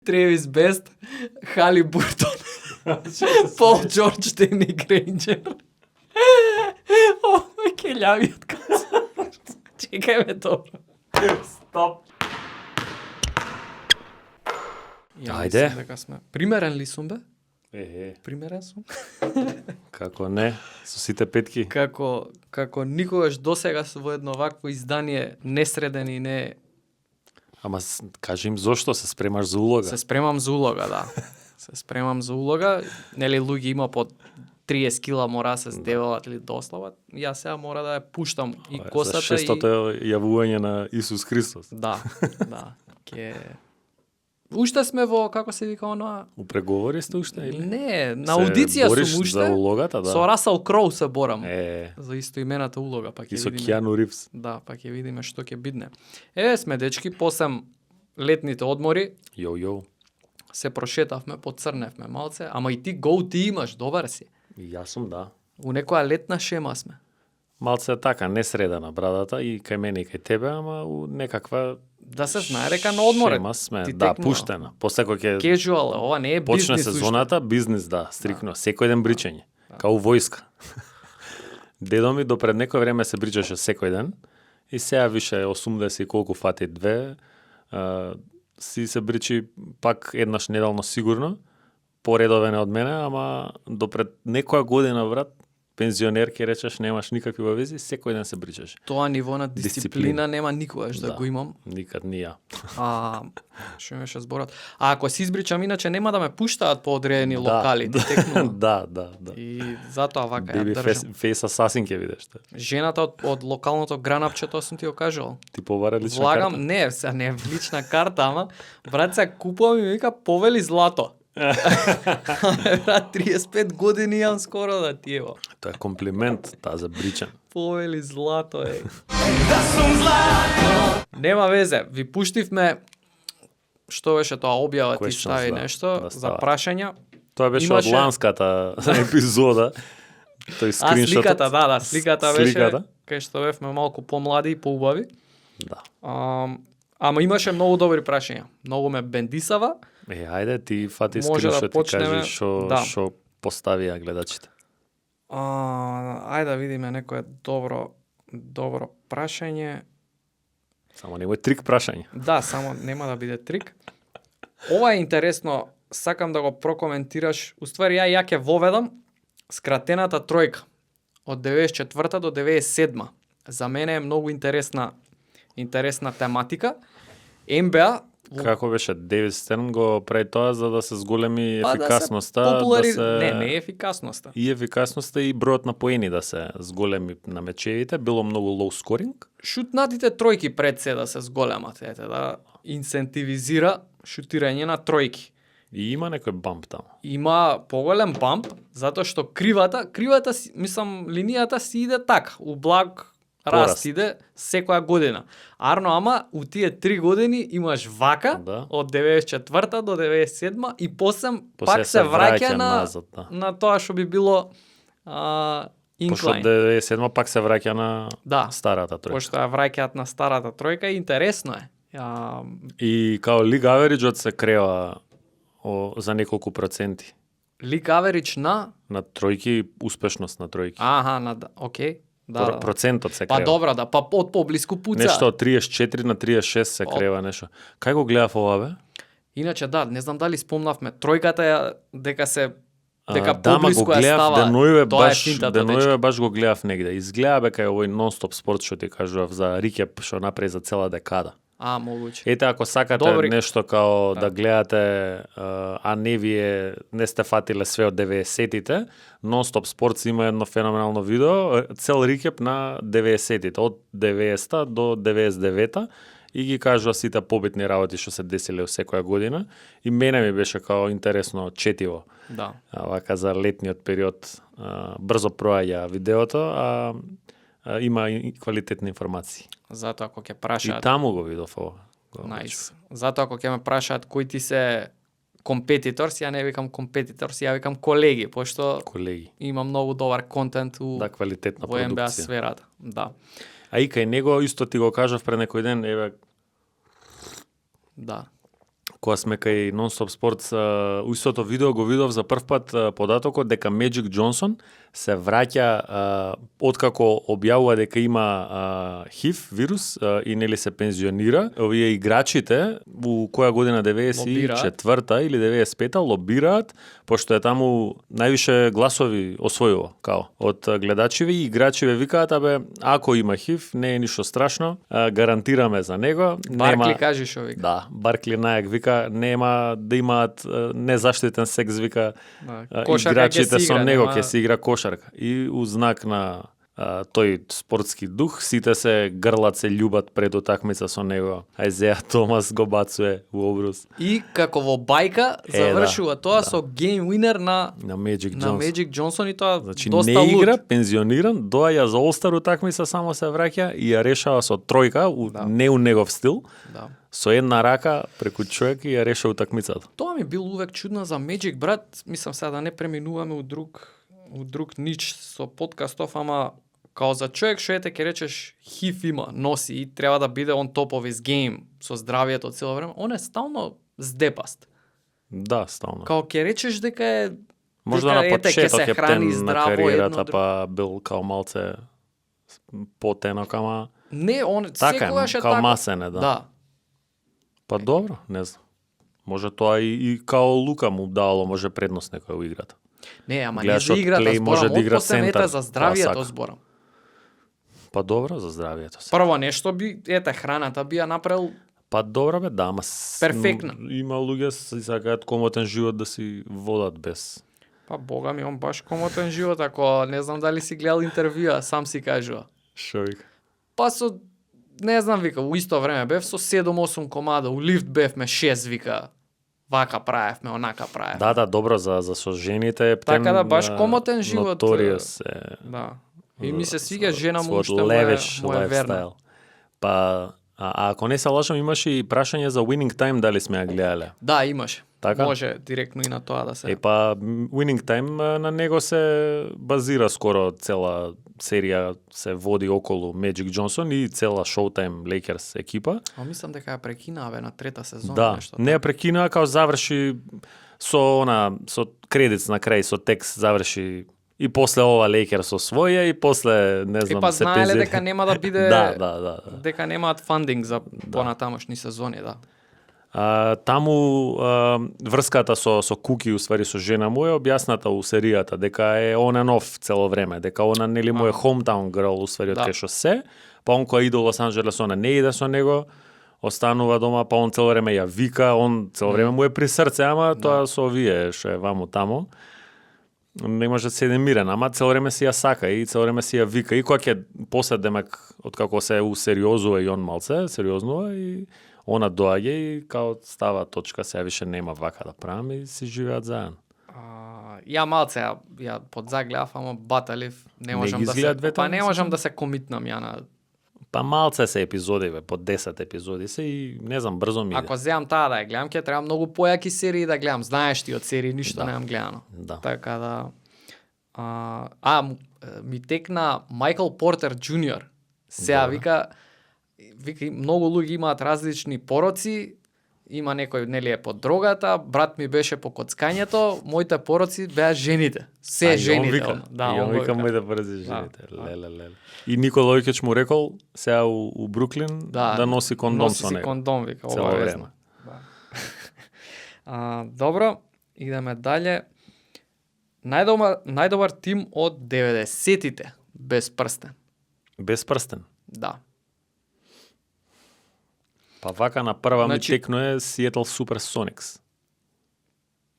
Тревис Бест, Хали Буртон, Пол Джордж, Дени Грейнджер. Ова ке љавиот концерт. Чекај ме добро. Стоп. Ајде. Дека сме. Примерен ли сум бе? Примерен сум. Како не, со сите петки. Како никогаш досега во едно вакво издание несреден и не. Ама кажи им зошто се спремаш за улога? Се спремам за улога, да. Се спремам за улога. Нели луѓе има по 30 кила мора се здевалат или дослават. Јас сега мора да ја пуштам и косата за шестото јавување на Исус Христос. Да, да. Уште сме во, како се вика оноа? У преговори сте уште или? Не, на аудиција сум уште. За улогата, да. Со Расел Кроу се борам. За истоимената улога, па ќе видиме. И со Киану Ривз. Да, па ќе видиме што ќе бидне. Сме дечки, посем летните одмори. Јо. Се прошетавме, поцрневме малце, ама и ти имаш, добар си. И јас сум, да. У некоја летна шема сме. Малце така, не средана брадата и кај мене и кај тебе, ама у некаква да се знае дека на одмор шема сме, да, пуштена. После кој ќе casual, ова не е бизнес. Почне сезоната, бизнес, да, стрикно, секој ден бричење, као војска. Дедо ми до пред некој време се бричаше секој ден и сега више 80 и колку фати 2, си се бричи пак еднаш неделно сигурно, поредовен од мене, ама до пред некоја година, брат, пензионер ке речеш, немаш никакви вези, секој ден се бричаш. Тоа ниво на дисциплина нема никогаш да го имам. Никад ни ја. Што имаше зборот? Ако се избричам, иначе нема да ме пуштаат по одредени локали. Да. И затоа вака ја држам. Baby face assassin ке видиш. Жената од локалното гранапче, тоа сум ти го кажал. Ти повара лична карта? Не, се не лична карта, ама брат се купувам и ми вика повели злато. Брат, 35 години јам скоро да ти ево. Тоа е комплимент, таа за бричен. Повели злато, Нема везе, ви пуштивме, што беше тоа објава, ти стави нешто, за прашања. Тоа беше од ланската епизода. Тој скриншотот. Сликата беше, кај што бевме малку помлади и поубави. Да. Ама имаше многу добри прашања. Многу ме бендисава. Ајде, ти фати скриншот и кажи шо поставија гледачите. Ајде да видиме некое добро прашање. Само немој трик прашање. Да, само нема да биде трик. Ова е интересно, сакам да го прокоментираш. Уствари, ја ќе воведам скратената тројка од 94 до 97. За мене е многу интересна тематика. НБА Како беше Дейвид Стерн го прави тоа за да се зголеми ефикасноста, Не е ефикасноста. И ефикасноста и бројот на поени да се зголеми на мечевите, било многу лоу скоринг. Шутнатите тројки пред се да се зголемат, да инцентивизира шутирање на тројки. И има некој бамп таму. Има поголем бамп, затоа што кривата, мислам, линијата си иде така, у благ раст иде секоја година. Ама у тие 3 години имаш вака од 94 до 97 и после пак се враќа на тоа што би било инклайн. Пошто 97 пак се враќа на старата тројка. Пошто ја враќаат на старата тројка, интересно е. И као лиг авериџот се крева за неколку проценти. Лиг аверидж на тројки, успешност на тројки. Окей. Процентот се крева. Па добро, да, па од поблиску пуца. Нешто од 34 на 36 се крева нешто. Кај го гледав ова, бе? Иначе не знам дали спомнавме, тројката ја дека поблиску ја става. Денојве баш го гледав негде. Изгледа бе кај овој нон-стоп спорт што ти кажував за рикеп што направи за цела декада. Могуќе. Ете, ако сакате нешто као да гледате, не сте фатиле све од 90-тите, Non-Stop Sports има едно феноменално видео, цел рикеп на 90-тите, од 90-та до 99-та, и ги кажува сите побитни работи што се десиле секоја година. И мене ми беше као интересно четиво. Да. Вака за летниот период брзо проаѓа видеото, има и квалитетни информации. Затоа ако ќе прашаат... И таму го видов ова. Најс. Затоа ако ќе ме прашаат кои ти се компетиторс, ја не викам компетиторс, ја викам колеги, пошто има многу добар контент квалитетна во продукција. НБА сферата. Да. А и кај него исто ти го кажав пред некој ден, Да. кога сме кај Non-Stop Sports, у истото видео го видов за прв пат податокот дека Magic Johnson се враќа откако објавува дека има HIV вирус и нели се пензионира. Овие играчите у која година 94-та или 95-та лобираат, пошто е таму највише гласови освојува, као од гледачиве и играчиве викаат абе ако има HIV не е ништо страшно, гарантираме за него. Баркли кажи шо вика. Да, Баркли најак вика нема да имаат незаштитен секс вика играчите со него ќе се игра кошарка. И у знак на тој спортски дух, сите се грлат, се љубат пред утакмица со него. Ајзеа Томас го бацуе у обрус. И како во бајка завршува тоа со гейм winner на Magic Johnson и тоа значи, доста не игра, луд. пензиониран, доаѓа за All-Star утакмица, само се враќа и ја решава со тројка, не у негов стил. Да. Со една рака преку човек и ја реша утакмицата. Тоа ми бил увек чудно за Magic, брат. Мислам сега да не преминуваме у друг нич со подкастов, ама као за човек што ете ќе речеш HIV има, носи и треба да биде on top of his game со здравието цело време, он е стално здепаст. Да, стално. Као ќе речеш дека е Можда на почеток ќе се е храни птен на здраво кариерата, едно, па бил као малце потенок, ама не, он така секогаш е као така. масене, да. Да. Па добро, не знам. Може тоа и као Лука му дало, може предност некоја у играта. Не, ама Гледаш не за од играта Клей може зборам, да игра отпосле центар, за здравието тоа зборам. Па добро за здравието се. Прво нешто би, храната би ја направил Па добро бе, да, ама перфектно. Има луѓе си сакаат комотен живот да си водат без. Па бога ми, он баш комотен живот, ако не знам дали си гледал интервјуа, сам си кажува. Шо вика? Па со, не знам, вика, у исто време бев со 7-8 комада, у лифт бевме 6, вика, вака правевме, онака правевме. Да, добро, за со жените е птен, Така да, баш комотен живот. Notorious е. Да. И ми се свига жена му својот што му е верна. lifestyle. Па, ако не се лажам, имаше и прашање за Winning Time, дали сме ја гледале? Да, имаше. Така? Може директно и на тоа да се. Па, Winning Time на него се базира скоро цела серија се води околу Magic Johnson и цела Showtime Lakers екипа. А мислам дека ја прекинаа на трета сезона Да, нешто. не ја прекинаа, као заврши со кредитс на крај, со текст заврши и после ова Lakers освоја и после не знам па се знаеле пензи- дека нема да биде да. дека немаат фандинг за понатамошни сезони, да. Таму врската со Куки, уствари со жена му е објасната у серијата, дека е он and off цело време, дека она нели му е hometown girl, уствари од Да. кај што се, па он која иде у Лос Анџелес, она не иде со него, останува дома, па он цело време ја вика, он цело време му е при срце, ама тоа со овие што е ваму таму. Не може да седе мирен, ама цело време си ја сака и цело време си ја вика. И кога ќе после демек, откако се усериозува и он малце, сериознува и она доаѓа и као става точка, сега више нема вака да правам и си живеат заедно. Ја малце ја подзагледав, ама баталив, не можам ги да се изгледа двете па не сезони? можам да се комитнам ја на. Па малце се епизоди, бе, по 10 епизоди се и не знам, брзо ми иде. Ако земам таа да ја гледам, ќе треба многу појаки серии да гледам. Знаеш ти од серии ништо немам гледано. Да. Така да ми текна Майкл Портер Джуниор. Сега вика многу луѓе имаат различни пороци, има некој нели е под дрогата, брат ми беше по коцкањето, моите пороци беа жените. Се жените. Да, он вика моите пороци жените. Леле. И Никола Јокич му рекол сега у Бруклин да носи кондом со него. Носи кондом, вика, цело обавезно. време. Да. Добро, идеме дале. Најдобар тим од 90-тите без прстен. Без прстен. Да. Па вака на прва Значи- ми текнуе Seattle Supersonics.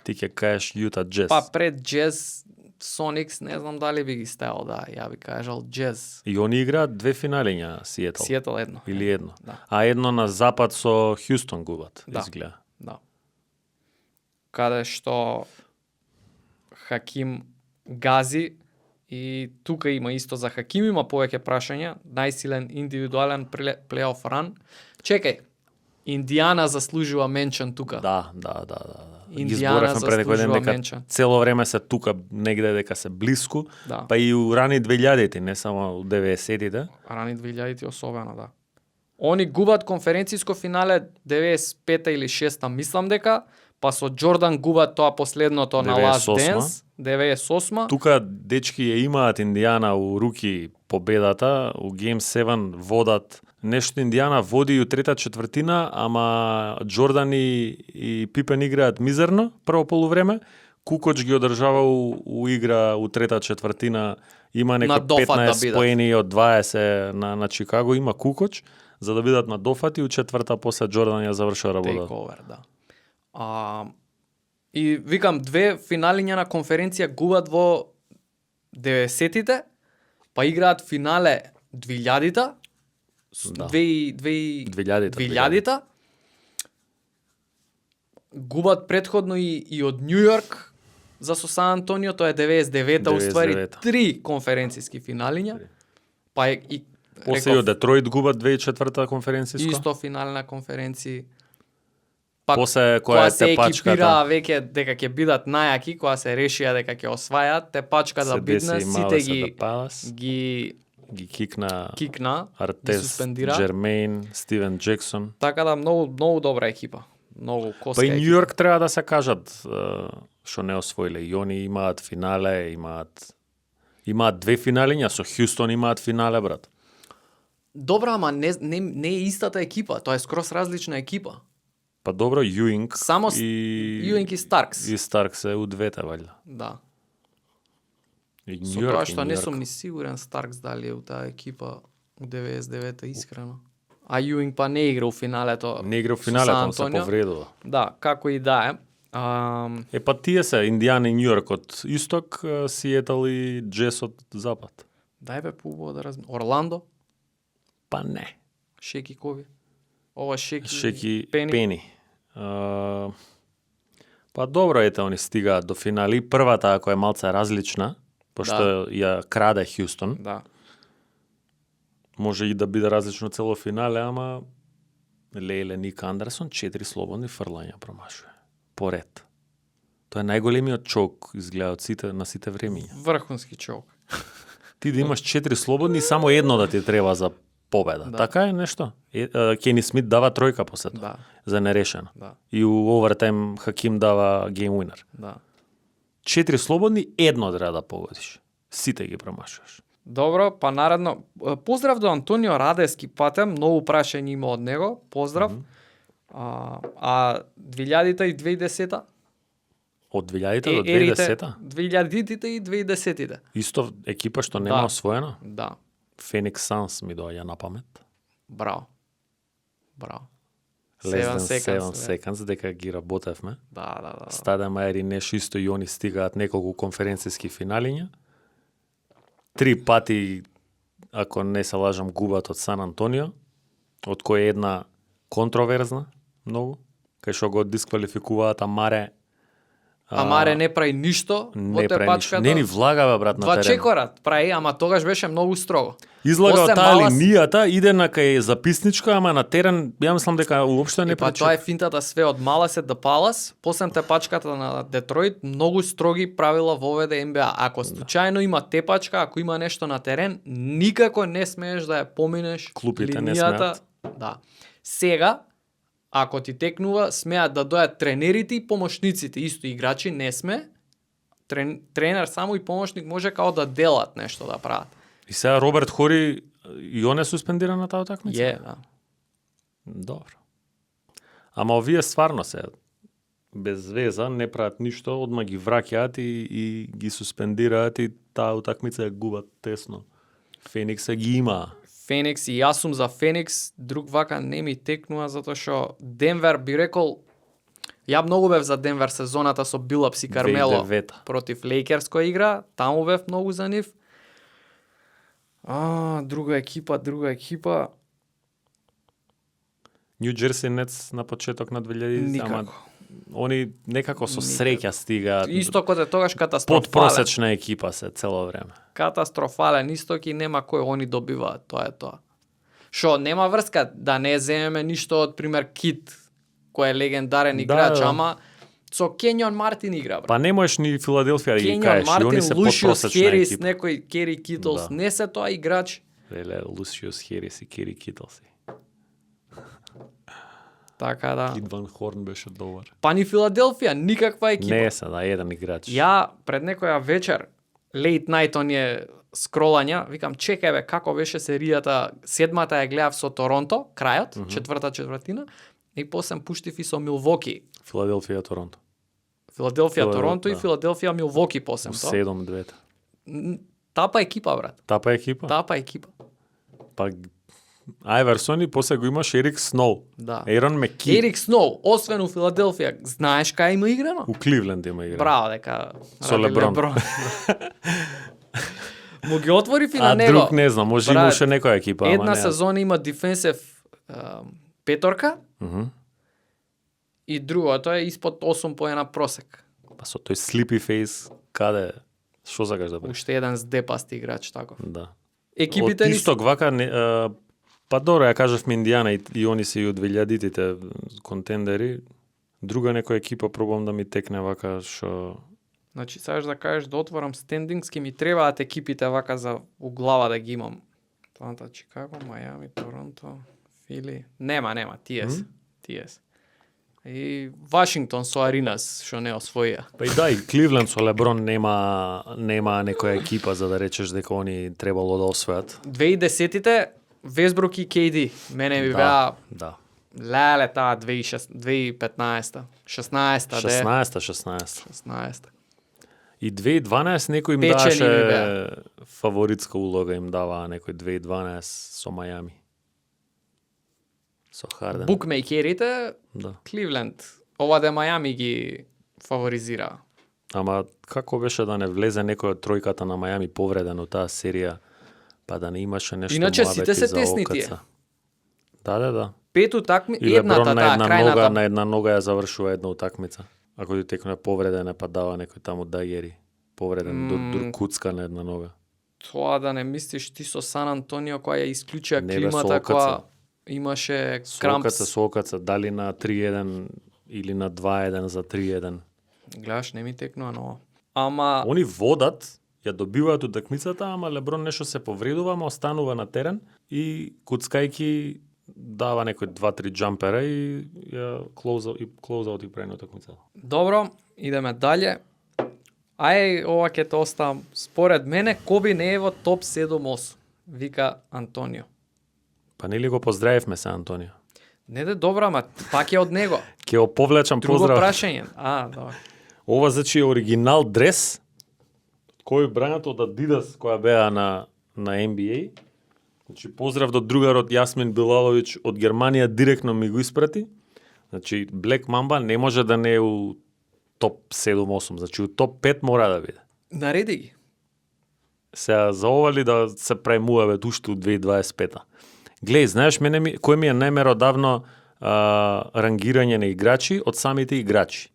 Ти ќе кажеш Utah Jazz. Па пред Jazz Sonics, не знам дали би ги ставил, да, ја би кажал Jazz. И они играат 2 финалиња Seattle. Сиетл едно. Или едно. Да. А едно на запад со Хјустон губат, Да. изгледа. Да. Каде што Хаким гази и тука има исто за Хаким, има повеќе прашања, најсилен индивидуален плейоф ран. Чекај, Индијана заслужува меншен тука. Да. Ги Индијана зборевме пред некој ден заслужува дека меншен. цело време се тука негде дека се блиску, Да. па и у рани 2000-ти, не само у 90-тите. Рани 2000-ти особено, да. Они губат конференциско финале 95-та или 6-та, мислам дека, па со Джордан губат тоа последното на Last 98-ма. Dance, 98-ма. Тука дечки ја имаат Индијана у руки победата, у Game 7 водат. Нешто Индијана води у трета четвртина, ама Джордан и Пипен играат мизерно прво полувреме. Кукоч ги одржава у игра у трета четвртина, има некои дофат 15 да бидат. поени од 20 на Чикаго, има Кукоч, за да бидат на дофати, у четврта после Джордан ја завршува работа. Takeover, да. И викам, две финалиња на конференција губат во 90-тите, па играат финале 2000-та, Да. 2000-та, губат предходно и од Нью Йорк за со Сан Антонио, тоа е 99-та, уствари 99-та. 3 конференцијски финалиња, па и После и од Детройт губат 2004-та конференцијско. исто финале на конференции. После која се е тепачката. екипираа веќе дека ќе бидат најаки, кога се решија дека ќе освајат, тепачка да бидна, сите ги кикна кикна, ги Артес, суспендира. Джермейн, Стивен Джексон. Така да многу добра екипа. Многу коска Па и екипа. Нью Йорк треба да се кажат што не освоиле. И они имаат финале, имаат две финалиња, со Хјустон имаат финале, брат. Добра, ама не е истата екипа, тоа е скрос различна екипа. Па добро, Јуинг Само и Јуинг и Старкс. и Старкс е у двете, валјда. Да. И Со Нью тоа Йорк, што и не Нью сум Йорк. ни сигурен Старкс дали е у таа екипа у 99-та искрено. А Јуинг па не игра у финалето. Не игра у со финале, Сан тоа се Антонио. повредува. Да, како и да е. Па тие се Индијана и Нью Йорк од исток, Сиетл и Джес од запад. Дај бе поубаво да размислам. Орландо, Па не. Шеки Кови. Ова Шеки, Шеки Пени. Пени. Па добро, ете, они стигаат до финали. Првата, ако е малце различна, пошто ја краде Хјустон, Да. може и да биде различно цело финале, ама Лейле Ник Андерсон 4 слободни фрлања промашува. Поред. Тоа е најголемиот чок, изгледа, од сите, на сите времиња. Врхунски чок. Ти да имаш 4 слободни, само едно да ти треба за победа. Да. Така е нешто. Кени Смит дава тројка после тоа. Да, За нерешено. да, И у овертајм Хаким дава гейм уинер. да. 4 слободни, едно треба да погодиш. Сите ги промашуваш. Добро, па наредно, поздрав до Антонио Радески патем, многу прашање има од него, поздрав. А 2000-та и 2010-та? Од 2000-та до Ерите, 2010-та? 2000-тите и 2010-тите. Исто екипа што нема Да. освоено? Да, Феникс Санс ми доаѓа на памет. браво. Браво. Less than 7 7 seconds, дека ги работевме. Да. Стаде Мајер и Неш исто и они стигаат неколку конференцијски финалиња. 3 пати, ако не се лажам, губат од Сан Антонио, од која една контроверзна, многу, кај што го дисквалификуваат Амаре. Амаре не прави ништо во Не прави ништо. тепачката. Не ни влага, бе, брат, на Два терен. чекорат прави, ама тогаш беше многу строго. Излага После од таа мала линијата, иде на кај записничка, ама на терен, ја мислам дека уопште не Па пречека. тоа е финтата све од Маласет до Палас, после тепачката на Детройт, многу строги правила воведе НБА. Ако случајно има тепачка, ако има нешто на терен, никако не смееш да ја поминеш Клупите не линијата. Да. Сега, ако ти текнува, смеат да дојат тренерите и помошниците, исто играчи не сме. Тренер само и помошник може као да делат нешто да прават. И сега Роберт Хори и он е суспендиран на таа утакмица? Да. Добро. Ама овие стварно се без веза, не прават ништо, одма ги враќаат и ги суспендираат и таа утакмица ја губат тесно. Феникса ги има. Феникс и јас сум за Феникс, друг вака не ми текнува затоа што Денвер би рекол, ја многу бев за Денвер сезоната со Билапс и Кармело 2009. против Лейкерс која игра, таму бев многу за нив. Друга екипа. Нью Джерси Нетс на почеток на 2000, ама Никако. они некако со Никако. среќа стигаат. Истокот е тогаш катастрофален. Подпросечна екипа се цело време. Катастрофален исток и нема кој они добиваат, тоа е тоа. Шо, нема врска да не земеме ништо од пример Кит, кој е легендарен играч, да. ама со Кенјон Мартин игра, брат. Па не можеш ни Филаделфија да ги Кенјон кажеш, и они Мартин, се Лушиус подпросечна Херис, екипа. некој Кери Китлс, Да. не се тоа играч. Леле, Лусиус Херис и Кери Китлси. Така да. Кид Ван Хорн беше добар. Па ни Филаделфија, никаква екипа. Не се, да, еден играч. Ја пред некоја вечер, late night оние скролања, викам чекај бе, како беше серијата, седмата ја гледав со Торонто, крајот, четврта четвртина, и после пуштив и со Милвоки. Филаделфија, Торонто. Филаделфија, Торонто и да. Филаделфија, Милвоки после тоа. 7-2. Тапа екипа, брат. Тапа екипа. Тапа екипа. Па Ајверсон и после го имаш Ерик Сноу. Да. Ерон Меки. Ерик Сноу, освен у Филаделфија, знаеш кај има играно? У Кливленд има игра. Браво, дека Со ради Леброн. Му ги отвори и на А него. друг не знам, може Брат, имаше некоја екипа, ама Една не. сезона има дефенсив петорка Мгм. и другото е испод 8 поена просек. Па со тој слипи фейс, каде? Што сакаш да правиш? Уште еден здепасти играч тако. Да. Екипите Од ни исток вака па добро ја кажавме Индијана и они се и од 2000-тите контендери. Друга некоја екипа пробам да ми текне вака што Значи, сакаш да кажеш да отворам стендингски, ми требаат екипите вака за у глава да ги имам. Атланта, Чикаго, Мајами, Торонто, Фили. Нема, тие се. Тие се. И Вашингтон со Аринас, што не освоија. Па и да, и Кливленд со Леброн нема некоја екипа за да речеш дека они требало да освојат. 2010-тите Весбрук и КД. Мене ми беа Да. леле таа 2015-та, 16-та, 16. И 2012 некој им Печени даваше ми беа. фаворитска улога им даваа некој 2012 со Мајами. Со Харден. букмейкерите Да. Кливленд. Ова де Мајами ги фаворизира. Ама како беше да не влезе некој од тројката на Мајами повреден од таа серија, па да не имаше нешто Иначе муабети сите се за тесни ОКЦ? тие. Да. Пет утакми, И Леброн едната на таа една крајната. нога, на една нога ја завршува една утакмица. Ако ти текне повреден, па дава некој таму дагери. Повреден до куцка на една нога. Тоа да не мислиш ти со Сан Антонио која ја исклучија Не бе, климата со ОКЦ. која имаше крампс. Со ОКЦ дали на 3-1 или на 2-1 за 3-1. Гледаш, не ми текнува ново. Ама Они водат, ја добиваат утакмицата, ама Леброн нешто се повредува, ама останува на терен и куцкајки дава некој 2-3 џампера и ја клоузаут и прави утакмицата. добро, идеме дале. Ај, ова ќе те оставам. Според мене, Коби не е во топ 7-8, вика Антонио. Па нели го поздравивме се Антонио. Не де добро, ама пак е од него. Ќе го повлечам Друго поздрав. прашање. Добро. Ова значи е оригинал дрес кој бранат од Adidas која беа на NBA. Значи поздрав до другарот Јасмин Билаловиќ од Германија директно ми го испрати. Значи Black Mamba не може да не е у топ 7-8, значи у топ 5 мора да биде. Нареди ги. Сега за ова ли да се премуваме уште у 2025-та. Глеј, знаеш кој ми е најмеродавно рангирање на играчи од самите играчи.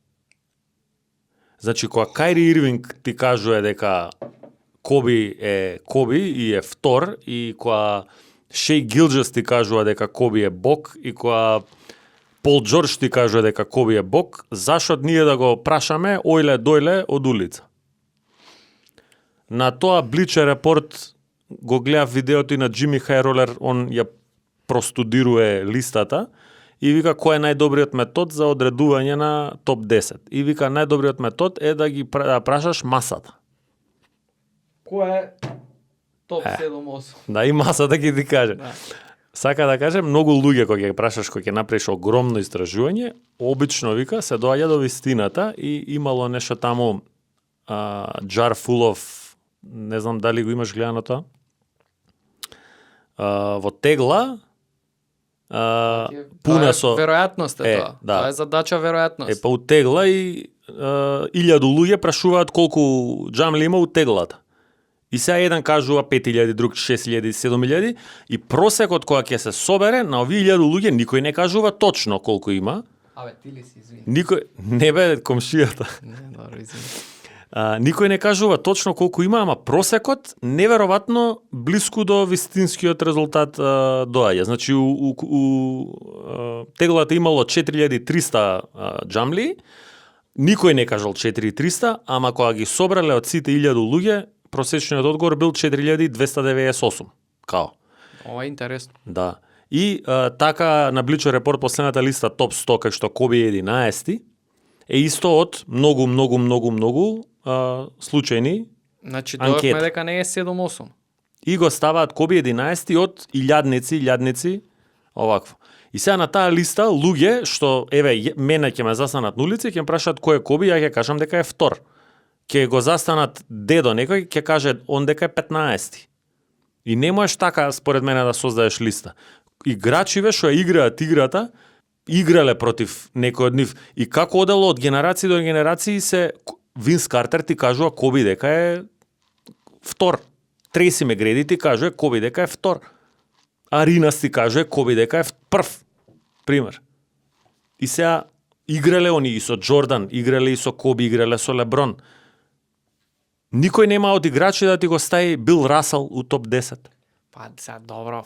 Значи, кога Кајри Ирвинг ти кажува дека Коби е Коби и е втор, и кога Шеј Гилджес ти кажува дека Коби е бог, и кога Пол Джордж ти кажува дека Коби е бог, зашо ние да го прашаме ојле дојле од улица? На тоа Bleacher Report го гледав видеото и на Джими Хайролер, он ја простудирува листата и вика кој е најдобриот метод за одредување на топ 10. И вика најдобриот метод е да ги прашаш масата. Кој е топ 7-8? Да, и масата ќе ти каже. Да. Сака да каже, многу луѓе кога ќе прашаш, кога ќе направиш огромно истражување, обично вика се доаѓа до вистината и имало нешто таму jar full of, не знам дали го имаш гледано тоа. Во тегла пуна со веројатност е тоа. да. Тоа е задача веројатност. па утегла и 1000 луѓе прашуваат колку џамли има утеглата. И сега еден кажува 5000, друг 6000, 7000 и просекот кога ќе се собере на овие 1000 луѓе никој не кажува точно колку има. Абе, ти ли си, извини? Никој не бе комшијата. Не, добро, извини. Никој не кажува точно колку има, ама просекот неверојатно блиску до вистинскиот резултат доаѓа. Значи у теглата имало 4300 џамли, никој не кажал 4300, ама кога ги собрале од сите 1000 луѓе, просечниот одговор бил 4298. Као. Ова е интересно. Да. И така на Bleacher Report последната листа топ 100 кај што Коби е 11 е исто од многу случајни Значи, анкета. дојавме дека не е 7-8. И го ставаат Коби 11 од илјадници овакво. И сега на таа листа луѓе што мене ќе ме застанат на улица, ќе ме прашаат кој е Коби, ја ќе кажам дека е втор. Ќе го застанат дедо некој, ќе каже он дека е 15. И не можеш така според мене да создадеш листа. Играчиве што ја играат играта, играле против некој од нив. И како одело од генерации до генерации се Винс Картер ти кажува Коби дека е втор. Треси Мегреди ти кажува Коби дека е втор. Аринас ти кажува Коби дека е прв. Пример. И сега играле они и со Джордан, играле и со Коби, играле со Леброн. Никој нема од играчи да ти го стави Бил Расел у топ 10. Па, сега, добро.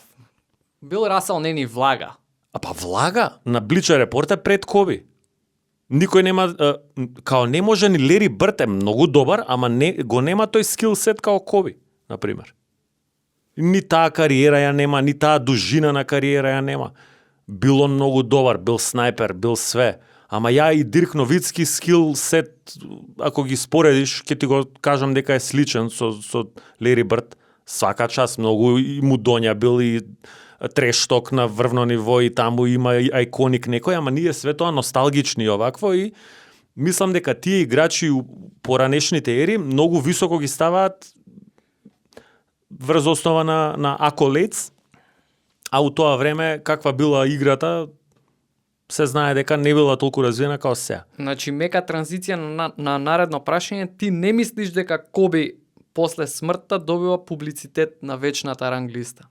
Бил Расел не ни влага. А па влага на Bleacher Report е пред Коби. Никој нема, као не може ни Лери Бърт е многу добар, ама го нема тој скил сет као Коби, например. Ни таа кариера ја нема, ни таа дужина на кариера ја нема. Бил он многу добар, бил снайпер, бил све. Ама ја и Дирк Новицки скил сет, ако ги споредиш, ќе ти го кажам дека е сличен со Лери Бърт. Свака час многу и му доња бил и трешток на врвно ниво и таму има и ајконик некој, ама ние све тоа носталгични овакво и мислам дека тие играчи у поранешните ери многу високо ги ставаат врз основа на accolades, а у тоа време каква била играта се знае дека не била толку развиена како сега. Значи, мека транзиција на наредно прашање, ти не мислиш дека Коби после смртта добива публицитет на вечната ранглиста?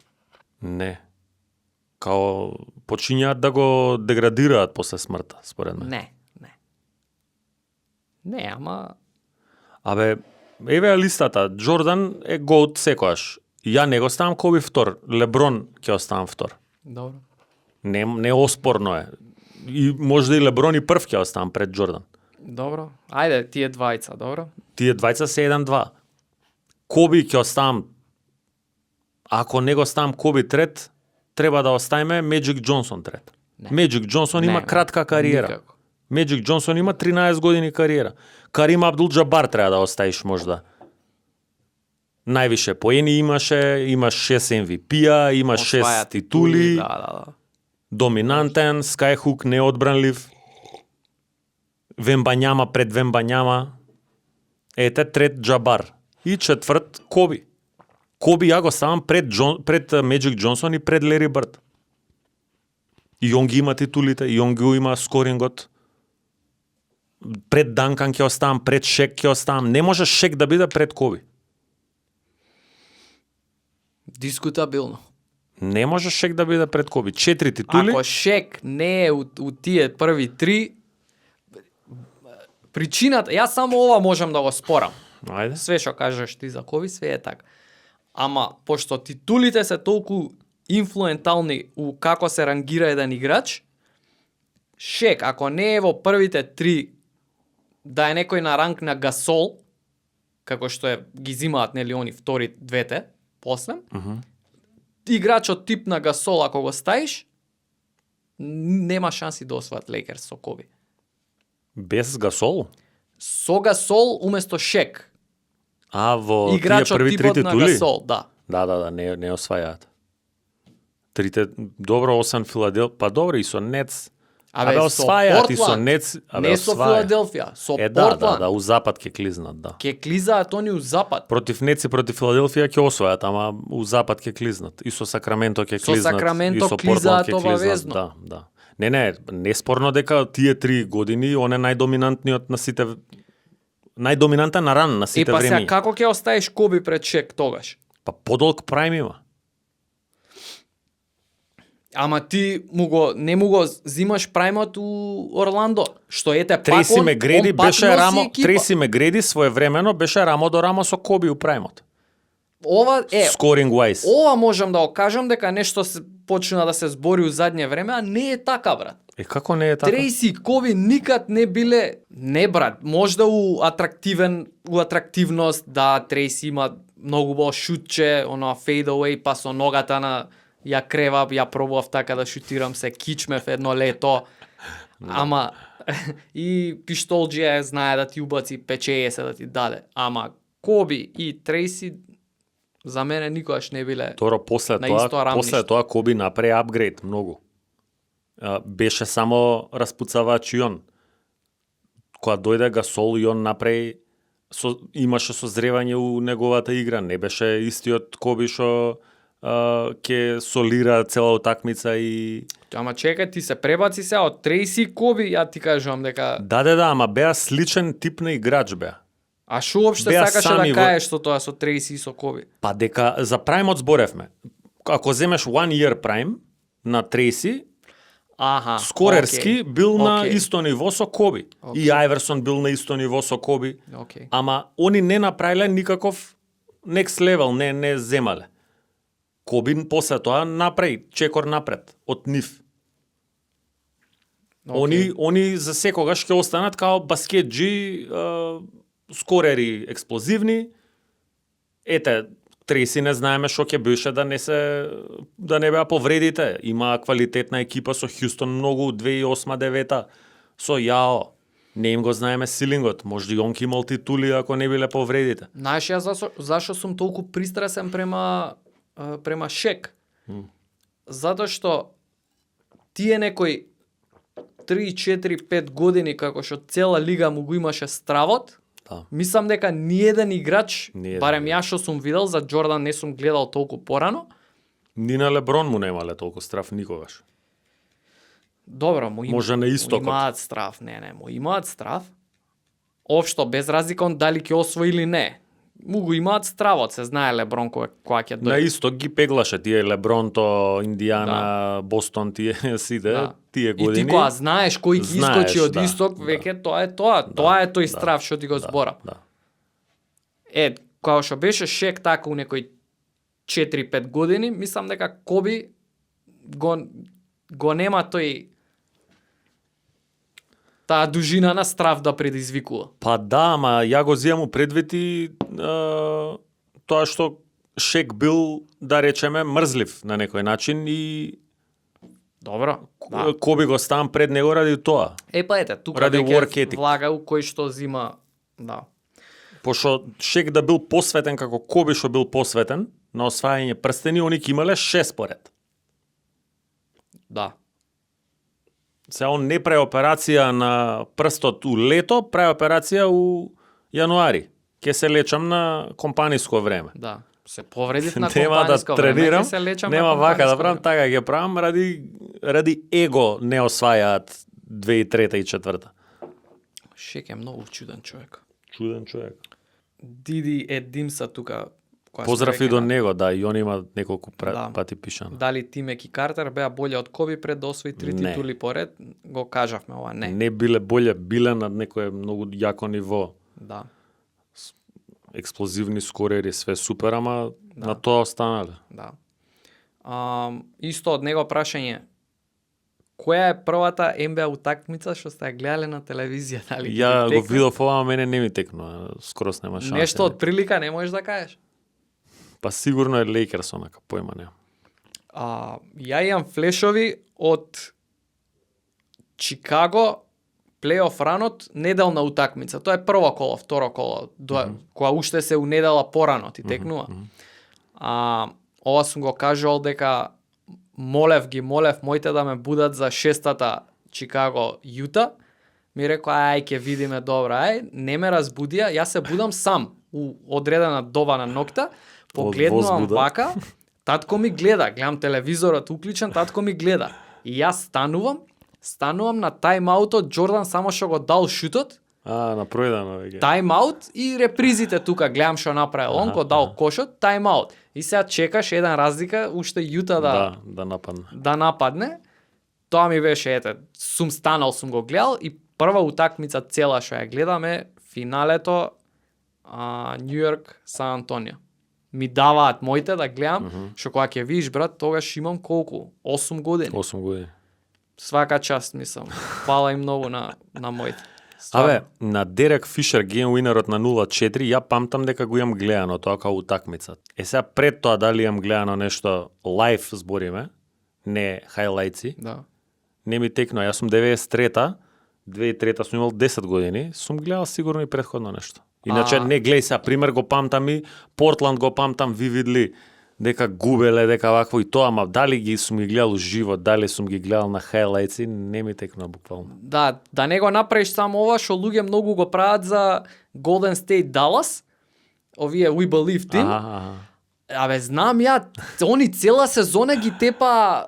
Не. Као почињаат да го деградираат после смртта, според мен. Не. Не, ама... Абе, еве листата. Джордан е GOAT секојаш. Ја не го ставам Коби втор. Леброн ќе оставам втор. Добро. Не оспорно е. И може да и Леброн и прв ќе оставам пред Джордан. Добро. Ајде, тие двајца, добро? Тие двајца се 1-2. Коби ќе оставам. Ако не го ставам Коби трет, треба да оставиме Меджик Џонсон трет. Меджик Џонсон има кратка кариера. Никако. Меджик Џонсон има 13 години кариера. Карим Абдул Џабар треба да оставиш можда. Највише поени имаше, имаш 6 MVP-а, имаш 6 титули. Да. Доминантен, Скайхук неодбранлив. Вембањама пред Вембањама. Ете трет Џабар. И четврт Коби. Коби ја го ставам пред Меджик Џонсон и пред Лери Бърт. И он ги има титулите, и он ги има скорингот. Пред Данкан ќе оставам, пред Шек ќе оставам. Не може Шек да биде пред Коби. Дискутабилно. Не може Шек да биде пред Коби. 4 титули. Ако Шек не е у тие први 3, причината, јас само ова можам да го спорам. Ајде. Све што кажеш ти за Коби, све е така. Ама, пошто титулите се толку инфлуентални у како се рангира еден играч, Шек, ако не е во првите 3, да е некој на ранг на Гасол, како што е ги зимаат нели они втори двете, после, играчот тип на Гасол, ако го ставиш, нема шанси да освојат Лейкерс со Коби. Без Гасол? Со Гасол уместо Шек. А, во тие Играчот први 3 типот на титули? Гасол, да. Да, не освајаат. Трите, добро, освен Филаделфија, па добро и со Нетс. Абе освајаат и со Нетс, не со Филаделфија, со Портланд. Да, у запад ќе клизнат, да. Ќе клизаат они у запад. Против Нетс и против Филаделфија ќе освојат, ама у запад ќе клизнат. И со Сакраменто ќе клизнат. Со Сакраменто и со клизаат ќе клизнат. обавезно. Да. Не спорно дека тие 3 години он е најдоминантниот на сите, најдоминантен на ран на сите времиња. Сега како ќе оставиш Коби пред Шек тогаш? Па подолг прајм има. Ама ти не му го зимаш прајмот у Орландо, што ете пак Треси Мегреди беше рамо, екипа. Треси Мегреди своевремено беше рамо до рамо со Коби у прајмот. Ова е Scoring wise. Ова можам да го кажам дека нешто се почна да се збори у задње време, а не е така, брат. Како не е така? Трейси и Коби никад не биле, не брат, можда у атрактивност, да, Трейси има многу бо шутче, оно fade away па со ногата на ја кревав, ја пробував така да шутирам, се кичмев едно лето, ама и пиштолџија знае да ти убаци печеје се да ти даде. Ама Коби и Трейси за мене никогаш не биле После на исто рамниште. после тоа Коби направи апгрейд многу. Беше само распуцавач и он. Кога дојде Гасол и он направи имаше созревање у неговата игра, не беше истиот Коби што ќе солира цела утакмица и Ама чекај, ти се пребаци се од Трейси и Коби, ја ти кажувам дека Да, ама беа сличен тип на играч беа. а што уопште Беа сакаше да сами кажеш што тоа со Трейси и со Коби? Па дека за Праймот зборевме. Ако земеш one year Prime на Трейси, Аха. скорерски бил на окей. исто ниво со Коби. И Ајверсон бил на исто ниво со Коби. Окей. Ама они не направиле никаков next level, не земале. Коби после тоа направи чекор напред од нив. Они за секогаш ќе останат као баскетџи, скорери експлозивни. Ете, Треси не знаеме што ќе беше да не беа повредите. Има квалитетна екипа со Хјустон многу 2008-2009 со Јао. Не им го знаеме силингот. Може и он ќе имал титули ако не биле повредите. Знаеш ја зашо сум толку пристрасен према Шек? Затоа што тие некои 3, 4, 5 години како што цела лига му го имаше стравот, Да. мислам дека ниеден играч, Ниеден барем ја што сум видел, за Џордан не сум гледал толку порано. Ни на Леброн му немале толку страв никогаш. Добро, му Може на истокот. Му имаат страв, не, му имаат страв. Општо, без разлика он дали ќе освои или не. Му го имаат стравот, се знае Леброн кога ќе На дојде. исток ги пеглаше тие Лебронто, Индијана, Бостон, тие сите, Да. тие И години. ти кога знаеш кој ќе искочи од да, исток, веќе тоа е тоа. Тоа е тој страв што ти го зборам. Да. Кога што беше Шек така у некои 4-5 години, мислам дека Коби го нема таа дужина на страв да предизвикува. Па да, ама ја го зијам у предвид тоа што Шек бил, да речеме, мрзлив на некој начин и Добро. Да. Коби го ставам пред него ради тоа. Па ете, тука Ради work веќе ethic. влага у кој што зима, да. Пошто Шек да бил посветен како Коби што бил посветен на освајање прстени, они ќе имале 6 поред. Да. Се он не прави операција на прстот у лето, прави операција у јануари. Ке се лечам на компаниско време. Да. Се повредив на Нема да компаниско време, тренирам, ќе се лечам нема на вака да компаниско правам, време. така ќе правам ради его не освајаат 2003 и 2004. Шек е многу чуден човек. Чуден човек. Диди Едимса тука. која Поздрав сме и до рекли, него, да, и он има неколку Да. пати пишано. Дали Тимек и Картер беа боле од Коби пред да освои 3 Не. титули поред? Го кажавме ова, не. Не биле боле, биле на некое многу јако ниво. Да. Експлозивни скорери, све супер, ама на тоа останале. Да. Исто од него прашање. Која е првата НБА утакмица што сте ја гледале на телевизија? Дали ти Ја го текна? видов ова, а мене не ми текнува, скорос нема шанса. Нешто од прилика не можеш да кажеш? Па сигурно е Лейкерс, онака, појма нема. Ја имам флешови од Чикаго, плейоф ранот, неделна утакмица. Тоа е прво коло, второ коло, кога уште се у недела порано ти текнува. Ова сум го кажувал дека молев моите да ме будат за шестата Чикаго Јута. Ми рекоа, ај, ќе видиме, добро, ај, не ме разбудија, јас се будам сам у одредена доба на ноќта, погледнувам возбуда. вака, татко ми гледа, гледам телевизорот уклучен, татко ми гледа. И јас станувам на тајмаутот, Џордан само што го дал шутот, Напројдано веќе. тајмаут и репризите тука, гледам што направил, он го дал кошот, тајмаут. И сега чекаш еден разлика, уште Јута Да нападне. да нападне. Тоа ми беше, ете, сум станал, сум го гледал и прва утакмица цела што ја гледаме, финалето Нью Йорк Сан Антонио. Ми даваат моите да гледам, што кога ќе видиш, брат, тогаш имам колку? 8 години. 8 години. Свака част, мислам. Фала им многу на моите. Абе, на Дерек Фишер гейм уинерот на 0-4, ја памтам дека го имам гледано тоа као утакмица. Сега пред тоа дали имам гледано нешто лайв збориме, не хайлајци, Да. не ми текно. Јас сум 93-та, 2003-та сум имал 10 години, сум гледал сигурно и претходно нешто. Иначе не гледај сега, пример го памтам и Портланд го памтам вивидли дека губеле, дека вакво и тоа, ама дали ги сум ги гледал уживо, дали сум ги гледал на хайлајци, не ми текно буквално. Да не го направиш само ова што луѓе многу го прават за Golden State Dallas, овие We Believe team. Аха. Абе, знам ја, они цела сезона ги тепа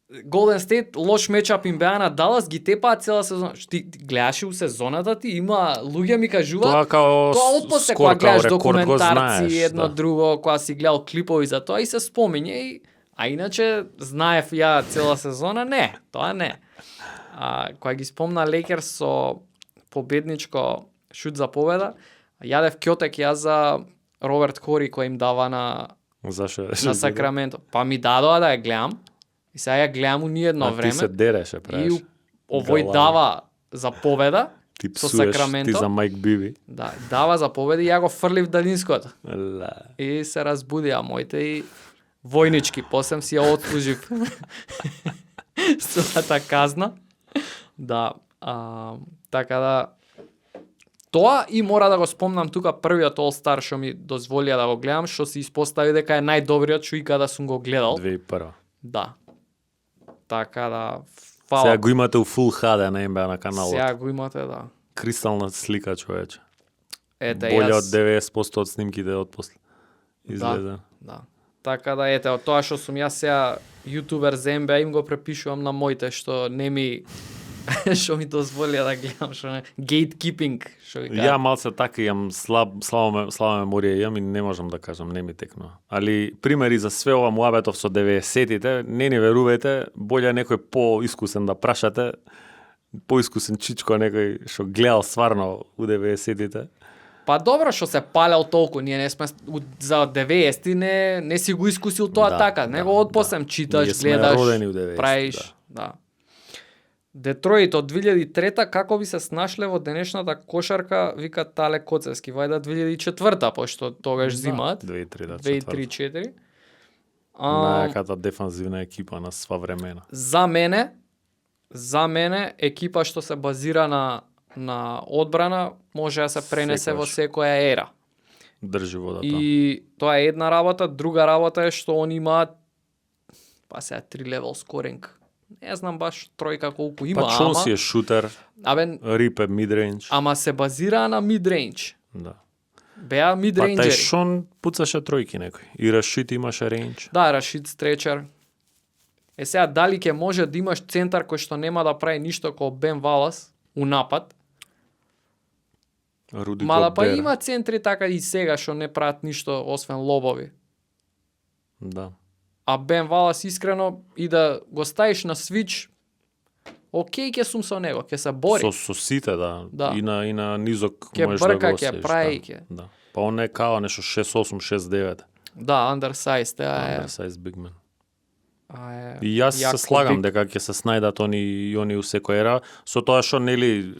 Golden State, лош мечап им беа на Далас, ги тепаа цела сезона. Ти гледаш у сезоната ти, има луѓе ми кажуваат, Тоа као тоа отпосле скор кога гледаш као рекорд го документарци, знаеш, едно да. друго, кога си гледал клипови за тоа и се спомиње и а иначе знаев ја цела сезона, не, тоа не. Кога ги спомна Лейкерс со победничко шут за победа, јадев кјотек ја за Роберт Кори кој им дава на Зашо? Сакраменто. Па ми дадоа да ја гледам. И сега ја гледам у ниедно време. Ти се дереше, И правиш. овој Галави. дава за победа Ти со псуеш, Сакраменто. ти за Майк Биби. Да, дава за победа и ја го фрлив далинското. Ла. И се разбудија моите и војнички, посем си ја отслужив. Својата казна. Да, така да тоа и мора да го спомнам тука првиот All Star што ми дозволија да го гледам, што се испостави дека е најдобриот што икада сум го гледал. 2001. Да. Така да, Сега фала. го имате у Full HD на НБА на каналот. Сега го имате, да. Кристална слика, човече. Ете, Боле од јас... 90% од снимките од после. Излезе. Да. Така да, ете, од тоа што сум јас сега јутубер за НБА им го препишувам на моите, што не ми... што ми дозволија да гледам, што не... Gatekeeping, што ги Ја кажа. малце така имам слаба меморија имам и не можам да кажам, не ми текнува. Али примери за све ова муабетов со 90-тите, не ни верувате, боле некој поискусен да прашате, поискусен чичко некој што гледал стварно у 90-тите. Па добро што се палел толку, ние не сме за 90-ти не си го искусил тоа Да, така, да, него отпослем да. читаш, Ние сме гледаш, родени у 90-ти, правиш, да. Детроит од 2003-та како би се снашле во денешната кошарка, вика Тале Коцевски, вајда 2004-та, пошто тогаш зимаат. 2-3, 2-3-4. Најаката дефанзивна екипа на сва времена. За мене екипа што се базира на одбрана може да се пренесе во секоја ера. Држи водата. И тоа е една работа, друга работа е што они имаат па сега 3 левел скоринг. Не знам баш тројка колку има, Па Чонси е шутер, абе, Рип е мидрейндж. ама се базира на мидрейндж. Да. Беа Па тај мидрейнџери. Шон пуцаше тројки некој. И Рашид имаше рейндж. Да, Рашид Стречер. Е сега дали ќе може да имаш центар кој што нема да прави ништо како Бен Валас у напад? Руди Мада па Гобер. има центри така и сега што не прават ништо освен лобови. Да. А Бен Валас искрено и да го ставиш на свич, окей ќе сум со него, ќе се бори. Со сите, да. Да. И на низок Ќе можеш брка, да го ќе освоиш, прави, да. ќе. Да. Па он е као нешто 6-8, 6-9. Да, undersized, е. Undersize big man. Е, И јас јако се слагам биг. дека ќе се снајдат они у секој ера, со тоа што нели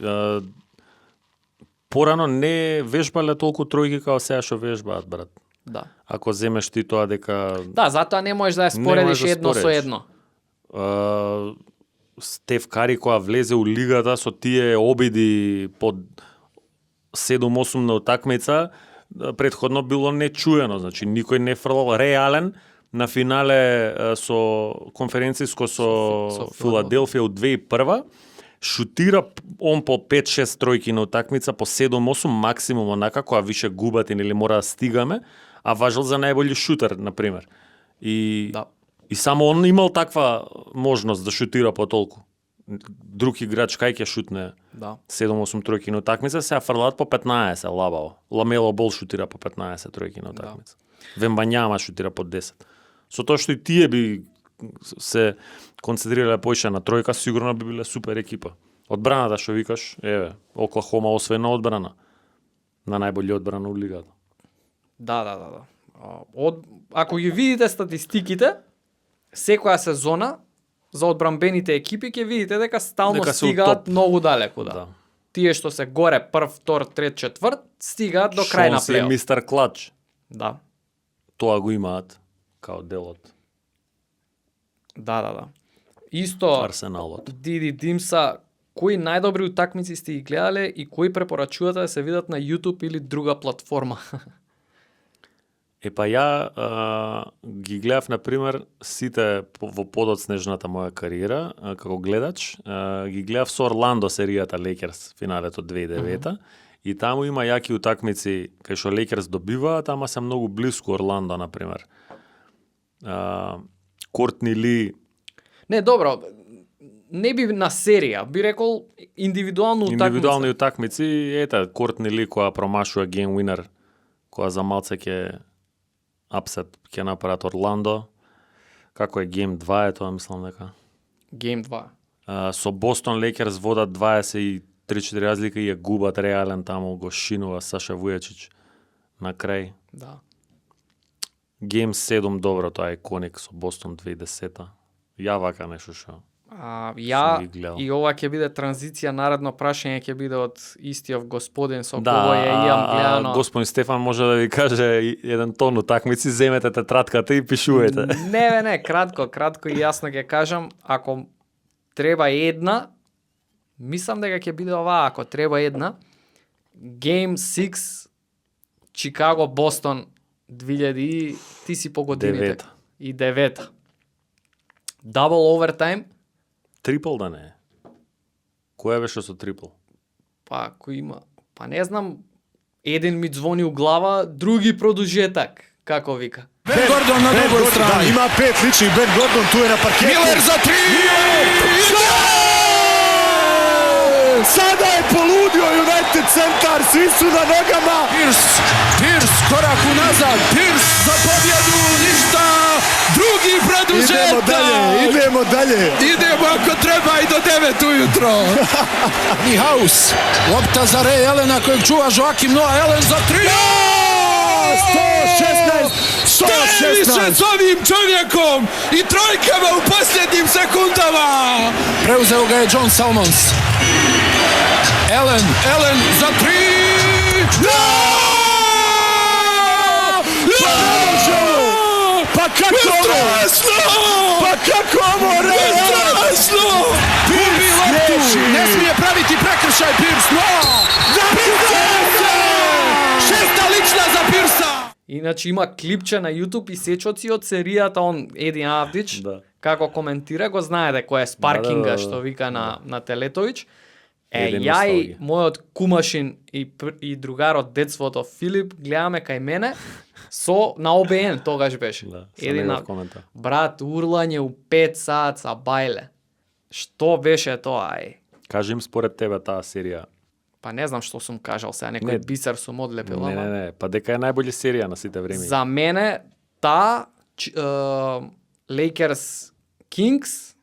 порано не вежбале толку тројки како сега што вежбаат, брат. Да. Ако земеш ти тоа дека Да, затоа не можеш да ја споредиш да едно со споредиш. едно. Стеф Кари која влезе у лигата со тие обиди под 7-8 на утакмица, претходно било нечуено, значи никој не фрлал реален на финале со конференциско со Филаделфија у 2001 шутира он по 5-6 тројки на утакмица по 7-8 максимум онака која више губат или мора да стигаме, а важел за најбољи шутер на пример. И Да. И само он имал таква можност да шутира по толку. Друг играч кај ќе шутне Да. 7-8 тројки на утакмица, сега фрлаат по 15 лабаво. Ламело Бол шутира по 15 тројки на утакмица. Вембањама шутира по 10. Со тоа што и тие би се концентрирале поише на тројка, сигурно би биле супер екипа. Одбраната што викаш, еве, Оклахома освоена одбрана. На најбољи одбрана у лигата. Да. Ако ги видите статистиките, секоја сезона за одбранбените екипи ќе видите дека стално Дека се у стигаат топ. многу далеку, да. тие што се горе прв, втор, трет, четврт, стигаат до крај на Шонси е плейоф. мистер Клач. Да. Тоа го имаат као делот Да. Исто, Арсеналот. Диди Димса, кои најдобри утакмици сте ги гледале и кои препорачувате да се видат на YouTube или друга платформа? Епа ја ги гледав, например, сите во подот снежната моја кариера, како гледач, ги гледав со Орландо серијата Лейкерс, финалето 2009 и таму има јаки утакмици кај што Лейкерс добиваат, ама се многу блиску Орландо, например. Кортни Ли, Не, добро, не би на серија, би рекол индивидуална утакмица. индивидуални утакмици, ета, Кортни Ли која промашува гейм winner, која за малце ќе апсет ќе направат Орландо. Како е гейм 2 е тоа, мислам дека. Game 2. Со Бостон Лейкерс водат 23-4 разлика и ја губат реален таму, го шинува Саша Вујачич на крај. Да. Гейм 7 добро, тоа е коник со Бостон 2010-та. Ја вака нешто што. Ја Сум ги гледал. и ова ќе биде транзиција, наредно прашање ќе биде од истиот господин со Да, кого ја имам гледано. господин Стефан може да ви каже еден тон утакмици, земете тетратката и пишувате. Не, кратко и јасно ќе кажам, ако треба една, мислам дека ќе биде ова, ако треба една, Game 6 Чикаго Бостон 2000 ти си по годините. И 9. Double overtime, Трипл да не е. Која беше со трипл? па кој има, па не знам, еден ми звони у глава, други продужетак, како вика. Ben Gordon na drugoj strani. Da, ima 5 ličnih, Ben Gordon tu je na parketu. Miller za 3! Sada je poludio United centar, svi su na nogama. Pierce, korak unazad. Pierce za pobjedu, ništa. Drugi produžetak. Idemo dalje. Idemo ako treba i do 9 ujutro. Ni Haus. Lopta za Ray Allena kojeg čuva Joakim Noah Allen za 3! 116. Više s ovim čovjekom i trojkama u posljednjim sekundama. Preuzeo ga je John Salmons. Allen za 3! Pa kako ovo? Pa kako ovo? Strašno! Gubi loptu! Ne smije praviti prekršaj Pierce! No! Šesta lična za Pierce-a! Иначе има клипче на YouTube и сечоци од серијата, он Един Авдич, Да. како коментира, го знаете кој е спаркинга, Да. што вика на Телетович. Един Ја и носталгија. мојот кумашин и другарот детството Филип гледаме кај мене со на ОБН тогаш беше. Да, со Един негов коментар. брат урлање у 5 саат са бајле. Што беше тоа, Кажи им според тебе таа серија. Па не знам што сум кажал сега, некој Не. бисер сум одлепил, Не, ама. не, па дека е најбоља серија на сите времења. За мене Lakers Kings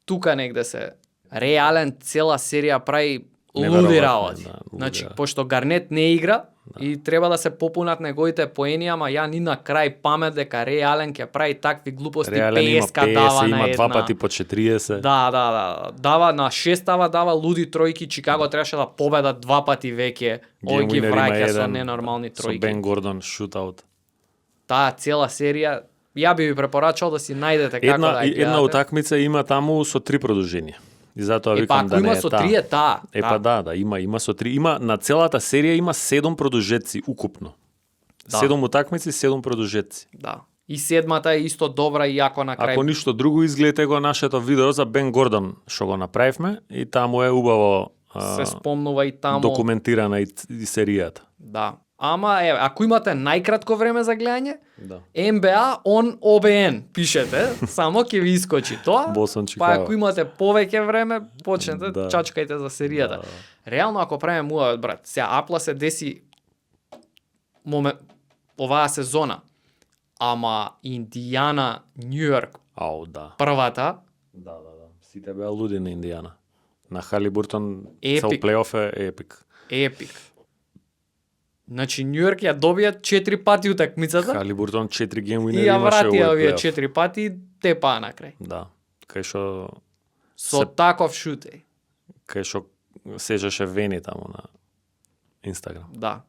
тука негде се Ray Allen цела серија прави луди Неверојатно, работи. да, луди Значи, работи. пошто Гарнет не игра и треба да се попунат неговите поени, ама ја ни на крај памет дека Ray Allen ќе прави такви глупости, Реален има 50 дава 50, на има една. два пати по 40. Да. Дава на 6 дава луди тројки, Чикаго требаше да победат 2 пати веќе. Ој Game ги winner има враќа со еден, ненормални Со тројки. Бен Гордон шутаут. Таа цела серија, ја би ви препорачал да си најдете како да ја Една гледате. утакмица има таму со 3 продолженија. И затоа Па викам ако да не има е со таа. 3 е таа. Па да, има со 3. Има на целата серија има 7 продолжетци укупно. Да. 7 утакмици, 7 продолжетци. Да. И седмата е исто добра и јако на крај. Ако ништо друго, изгледате го нашето видео за Бен Гордон што го направивме и таму е убаво се спомнува и таму. документирана и серијата. Да. Ама ако имате најкратко време за гледање, Да. NBA on OBN пишете, само ќе ви искочи тоа. Бостон, Па Чикаго. ако имате повеќе време, почнете Да. чачкајте за серијата. Реално ако правиме муавет, брат, сега Апла се деси оваа сезона, ама Индијана, Њујорк, Ау, да. првата, Да. Сите беа луди на Индијана. На Халибуртон Епик. цел плейоф е епик. епик. Значи Њујорк ја добија 4 пати утакмицата Халибуртон 4 гейм и уинери ја имаше вратија овој овие плейоф. 4 пати и тепаа на крај. Да. Кај што Со таков шут е. кај што сечеше вени таму на Инстаграм. Да.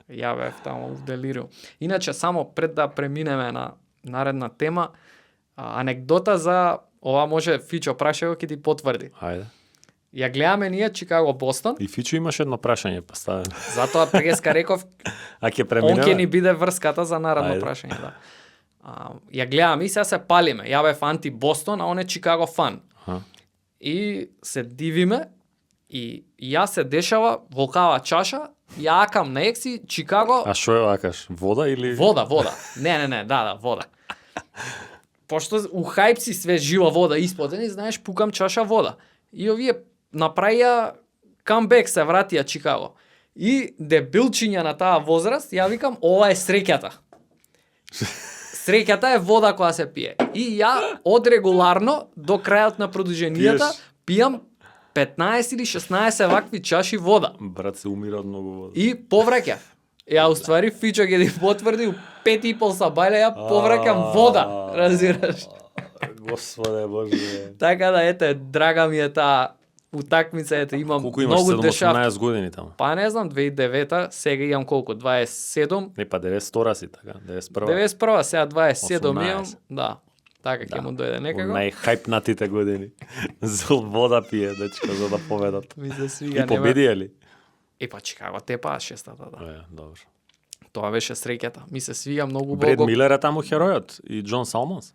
Ја бев таму в делиру. Иначе, само пред да преминеме на наредна тема, анекдота за ова може Фичо прашајо ќе ти потврди. Ајде. Ја гледаме ние Чикаго Бостон, И Фичо имаше едно прашање поставено. затоа преска реков А ќе он ќе преминеме? ни биде врската за наредно Ајде. прашање, да. Ја гледаме и сега се палиме. Ја бев анти Бостон, а он е Чикаго фан. Аха. И се дивиме и ја се дешава во кава чаша, ја акам на екси Чикаго. А што е акаш? Вода или... Вода. Не, да, вода. Пошто у хајп си све жива вода испод, не знаеш, пукам чаша вода. И овие направија камбек, се вратија Чикаго. И дебилчиња на таа возраст, ја викам, ова е среќата. Среќата е вода која се пие. И ја од регуларно до крајот на продолженијата пијам 15 или 16 вакви чаши вода. Брат, се умира од многу вода. И повраќав. Ја уствари Фичо ќе ти потврди, у 5,5 сабајле ја повраќам вода, разбираш? Господе Боже. Така да, ете, драга ми е таа утакмица, ете, имам Колку имаш? многу дешавки. 7-18 години таму. Па не знам, 2009-та, сега имам колку, 27, Не, па 92 си така, 91. 91-та, сега 27 имам, 18. да. Така ќе му дојде некако. Најхајпнатите години. За вода пие, дечка, за да победат. Ми се свига, И победија ли? И па Чикаго тепаа шестата, да. Добро. Тоа беше среќата. Ми се свига многу Бред Богу. Милер е таму херојот и Џон Салмонс.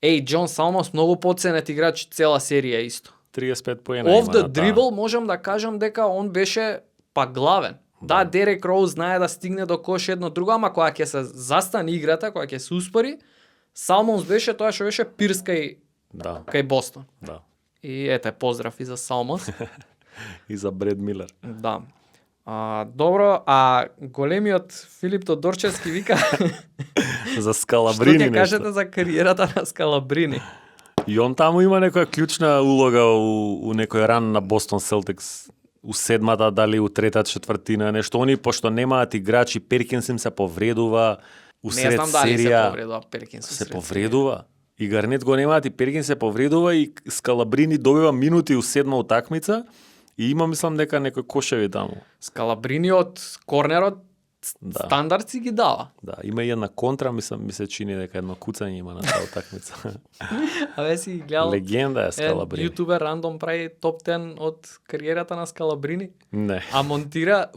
Еј, Џон Салмонс многу поценет играч цела серија исто. 35 поена Off има the на таа. dribble можам да кажам дека он беше па главен. Да, Дерек Роуз знае да стигне до кош едно друго, ама кога ќе се застане играта, кога ќе се успори, Салмонс беше тоа што беше пирс Да, кај Бостон. да. И ете, поздрав и за Салмонс. И за Бред Милер. Да. Добро, а големиот Филип Тодорчевски вика За што Скалабрини ќе нешто. кажете за кариерата на Скалабрини? И он таму има некоја клучна улога у некој ран на Бостон Селтикс. У седмата, дали у трета четвртина, нешто. Они, пошто немаат играчи, Перкинс им се повредува, Не усред знам дали се серија повредува Перкинс. се повредува. И Гарнет го немаат и Перкинс се повредува и Скалабрини добива минути у седма утакмица и има, мислам, дека некој кошеви таму. Скалабрини од корнерот Да. стандард си ги дава. Да, има и една контра, мислам, ми се чини дека едно куцање има на таа утакмица. Абе си ги гледал. Легенда е Скалабрини. Ютубер рандом прави топ 10 од кариерата на Скалабрини. Не. А монтира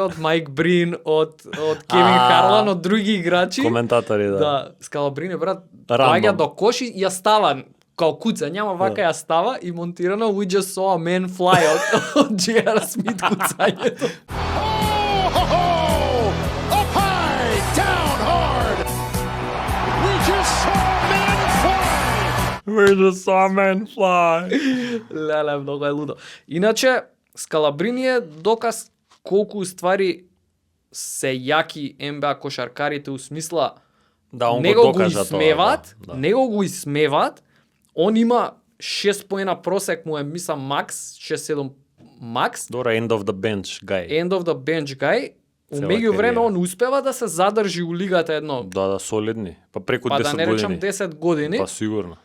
од Майк Брин, од Кевин Харлан, од други играчи. Коментатори, да. Да, Скалабрини брат Рандом. доаѓа до кош и ја става као куца, няма вака ја става и монтирано We just saw a man fly од J.R. Смит куцањето. Up high, down hard. We just saw men fly. We just saw men fly. Леле, многу е лудо. Иначе, Скалабрини е доказ колку ствари се јаки НБА кошаркарите у смисла Да, он него го го докажа исмеваат, тоа. Да. него го исмеваат, он има 6 поена просек му е, мислам, макс, 6-7 макс, Добро, end of the bench guy. end of the bench guy, у Цела меѓу време кариера. он успева да се задржи у лигата едно, Да, солидни. Па преку па 10 да не речам години. 10 години, Па сигурно.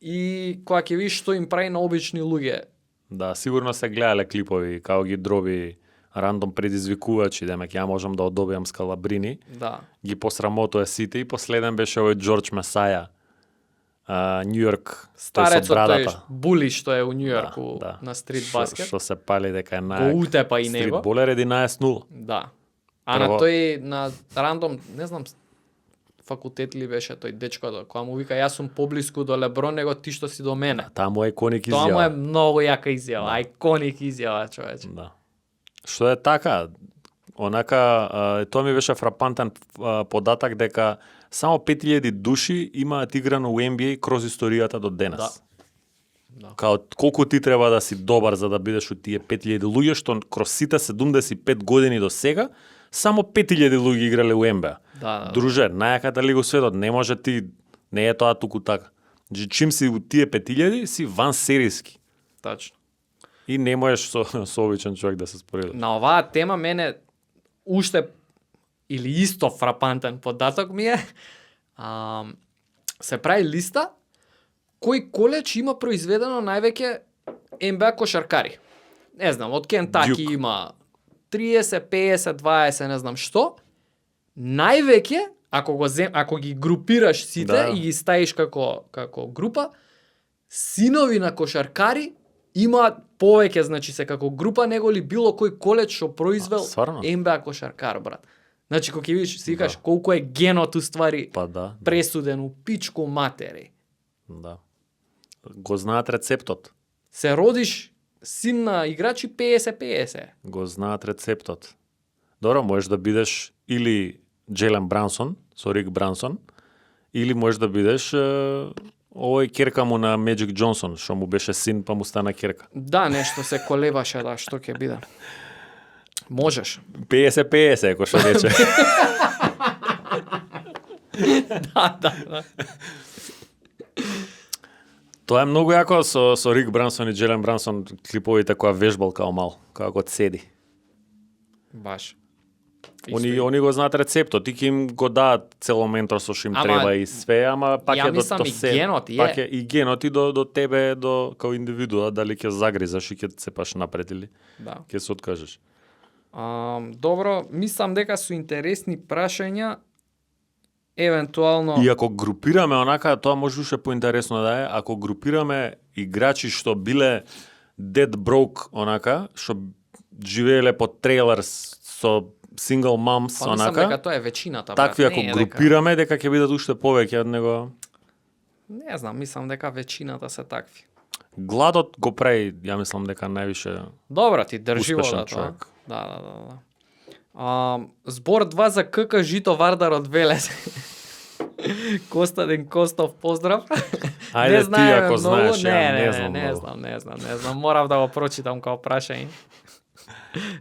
и кога ќе видиш што им прави на обични луѓе. Да, сигурно се гледале клипови, како ги дроби рандом предизвикувачи, демек ја можам да одобиам Скалабрини. Да. Ги посрамотува сите и последен беше овој Џорџ Месаја. Нью Йорк, тој со Старецот тој брадата. були што е у Њујорк на стрит баскет. Што се пали дека е Го најак. утепа и него. Стрит болер 11-0. Да. А на Прво- тој на рандом, не знам факултет ли беше тој дечкото, која му вика јас сум поблиску до Леброн него ти што си до мене. Таа му е коник Тоа му е изјава. многу јака изјава, ајконик изјава, човече. Да. Што е така, онака, тоа ми беше фрапантен податак дека само 5000 души имаат играно у NBA кроз историјата до денес. Да. Да. Као колку ти треба да си добар за да бидеш у тие 5000 луѓе што кроз сите 75 години до сега само 5000 луѓе играле у NBA. Да. Друже, најаката лига у светот, не може ти, не е тоа туку така. Значи, чим си у тие 5000, си ван серијски. Тачно. И не можеш со обичен човек да се споредиш. На оваа тема мене уште или исто фрапантен податок ми е се прави листа кој коледж има произведено највеќе НБА кошаркари. не знам, од Кентаки Дюк. има 30, 50, 20, не знам што, највеќе, ако ги групираш сите Да. и ги ставиш како група, синови на кошаркари имаат повеќе, значи се како група него ли било кој коледж што произвел стварно? НБА кошаркар, брат. Значи кога ќе видиш, си викаш колку е генот уствари Па да, пресуден у пичку матери. да. Го знаат рецептот. Се родиш син на играчи 50-50. Го знаат рецептот. Добро, можеш да бидеш или Джейлен Брансон, со Рик Брансон, или можеш да бидеш овој керка му на Меджик Джонсон, што му беше син, па му стана керка. Да, нешто се колебаше, да, што ќе биде. Можеш. 50-50, ако што рече. Да. Тоа е многу јако со Рик Брансон и Джейлен Брансон клиповите која вежбал као мал, како го седи. Баш. Они го знаат рецептот, и ќе им го даат цело менторство што им Ама, треба и све, ама пак ја е до мислам то и се. генот е. Пак е и генот и до тебе, до као индивидуа, дали ќе загризаш и ќе цепаш напред или Да. ќе се откажеш. Добро, мислам дека со интересни прашања евентуално И ако групираме онака, тоа може уште поинтересно да е, ако групираме играчи што биле dead broke онака, што живееле по трейлер со single moms па, мислам онака, дека тоа е веćината, такви брат. ако Не е дека- групираме дека ќе бидат уште повеќе од него. Не знам, мислам дека веćината се такви. Гладот го прави, ја мислам дека највише. Добро, ти држи Успешен вода тоа. човек. Да. Збор 2 за КК Жито Вардар од Велес. Костадин Костов, поздрав. Ајде ти знаеме ако многу. знаеш, ја не, не знам. не многу. знам. Морав да го прочитам као прашање.